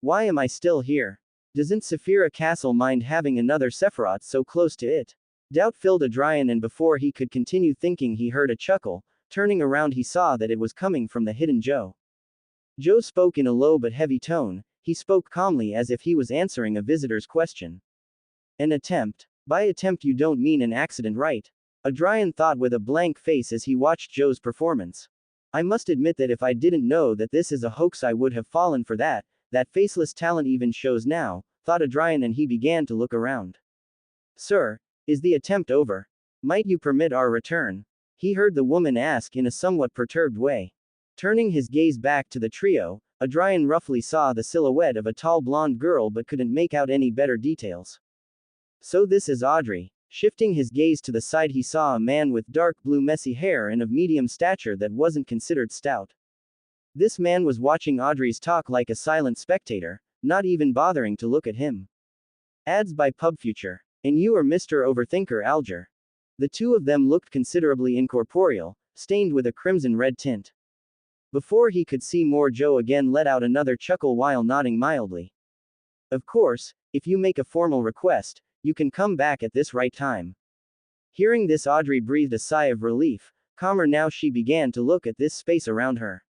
Why am I still here? Doesn't Saphira Castle mind having another Sephiroth so close to it? Doubt filled Adrian, and before he could continue thinking he heard a chuckle. Turning around he saw that it was coming from the hidden Joe. Joe spoke in a low but heavy tone. He spoke calmly as if he was answering a visitor's question. An attempt. By attempt you don't mean an accident, right? Adrian thought with a blank face as he watched Joe's performance. I must admit that if I didn't know that this is a hoax I would have fallen for that. That faceless talent even shows now, thought Adrian, and he began to look around. Sir, is the attempt over? Might you permit our return? He heard the woman ask in a somewhat perturbed way. Turning his gaze back to the trio, Adrian roughly saw the silhouette of a tall blonde girl but couldn't make out any better details. So this is Audrey. Shifting his gaze to the side, he saw a man with dark blue messy hair and of medium stature that wasn't considered stout. This man was watching Audrey's talk like a silent spectator, not even bothering to look at him. Ads by PubFuture. And you are Mr. Overthinker Alger. The two of them looked considerably incorporeal, stained with a crimson-red tint. Before he could see more, Joe again let out another chuckle while nodding mildly. Of course, if you make a formal request, you can come back at this right time. Hearing this, Audrey breathed a sigh of relief. Calmer now, she began to look at this space around her.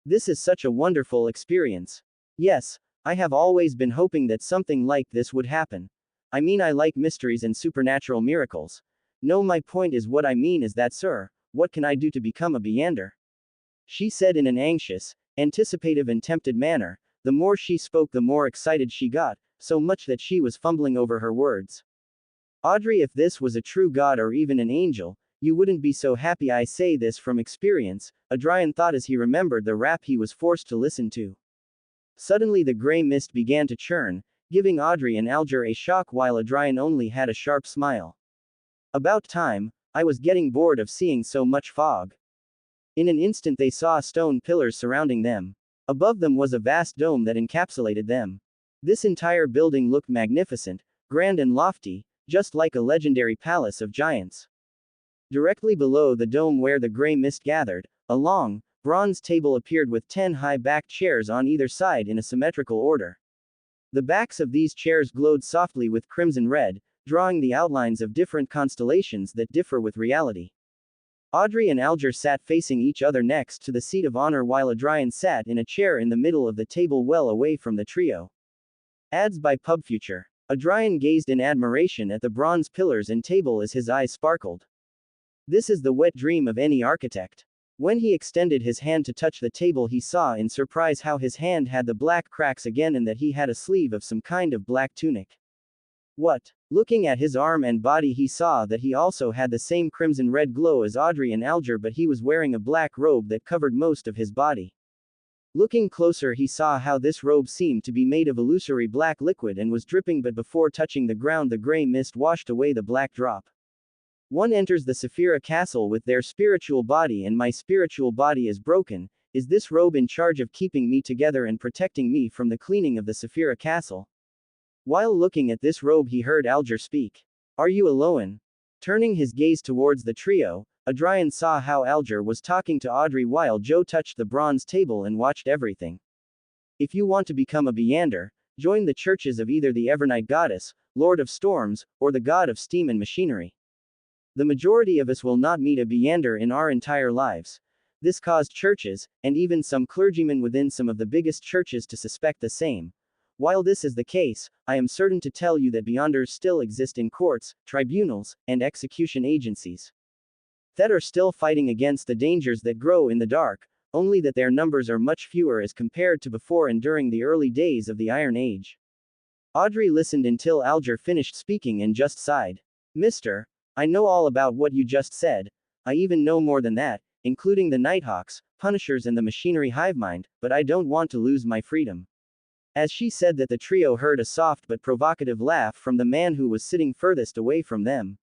This is such a wonderful experience. Yes, I have always been hoping that something like this would happen. I mean, I like mysteries and supernatural miracles. No, my point is, what I mean is that, sir, what can I do to become a Beander? She said in an anxious, anticipative and tempted manner. The more she spoke, the more excited she got, so much that she was fumbling over her words. Audrey, if this was a true god or even an angel, you wouldn't be so happy. I say this from experience, Adrian thought as he remembered the rap he was forced to listen to. Suddenly the gray mist began to churn, giving Audrey and Alger a shock while Adrian only had a sharp smile. About time, I was getting bored of seeing so much fog. In an instant they saw stone pillars surrounding them. Above them was a vast dome that encapsulated them. This entire building looked magnificent, grand and lofty, just like a legendary palace of giants. Directly below the dome where the gray mist gathered, a long, bronze table appeared with 10 high-backed chairs on either side in a symmetrical order. The backs of these chairs glowed softly with crimson red, drawing the outlines of different constellations that differ with reality. Audrey and Alger sat facing each other next to the seat of honor while Adrian sat in a chair in the middle of the table well away from the trio. Ads by PubFuture. Adrian gazed in admiration at the bronze pillars and table as his eyes sparkled. This is the wet dream of any architect. When he extended his hand to touch the table, he saw in surprise how his hand had the black cracks again and that he had a sleeve of some kind of black tunic. What? Looking at his arm and body, he saw that he also had the same crimson red glow as Audrey and Alger, but he was wearing a black robe that covered most of his body. Looking closer, he saw how this robe seemed to be made of illusory black liquid and was dripping, but before touching the ground the gray mist washed away the black drop. One enters the Saphira castle with their spiritual body, and my spiritual body is broken. Is this robe in charge of keeping me together and protecting me from the cleaning of the Saphira castle? While looking at this robe, he heard Alger speak. Are you alone? Turning his gaze towards the trio, Adrian saw how Alger was talking to Audrey while Joe touched the bronze table and watched everything. If you want to become a Beander, join the churches of either the Evernight Goddess, Lord of Storms, or the God of Steam and Machinery. The majority of us will not meet a Beander in our entire lives. This caused churches, and even some clergymen within some of the biggest churches, to suspect the same. While this is the case, I am certain to tell you that Beanders still exist in courts, tribunals, and execution agencies that are still fighting against the dangers that grow in the dark, only that their numbers are much fewer as compared to before and during the early days of the Iron Age. Audrey listened until Alger finished speaking and just sighed. Mister, I know all about what you just said. I even know more than that, including the Nighthawks, Punishers and the Machinery Hivemind, but I don't want to lose my freedom. As she said that, the trio heard a soft but provocative laugh from the man who was sitting furthest away from them.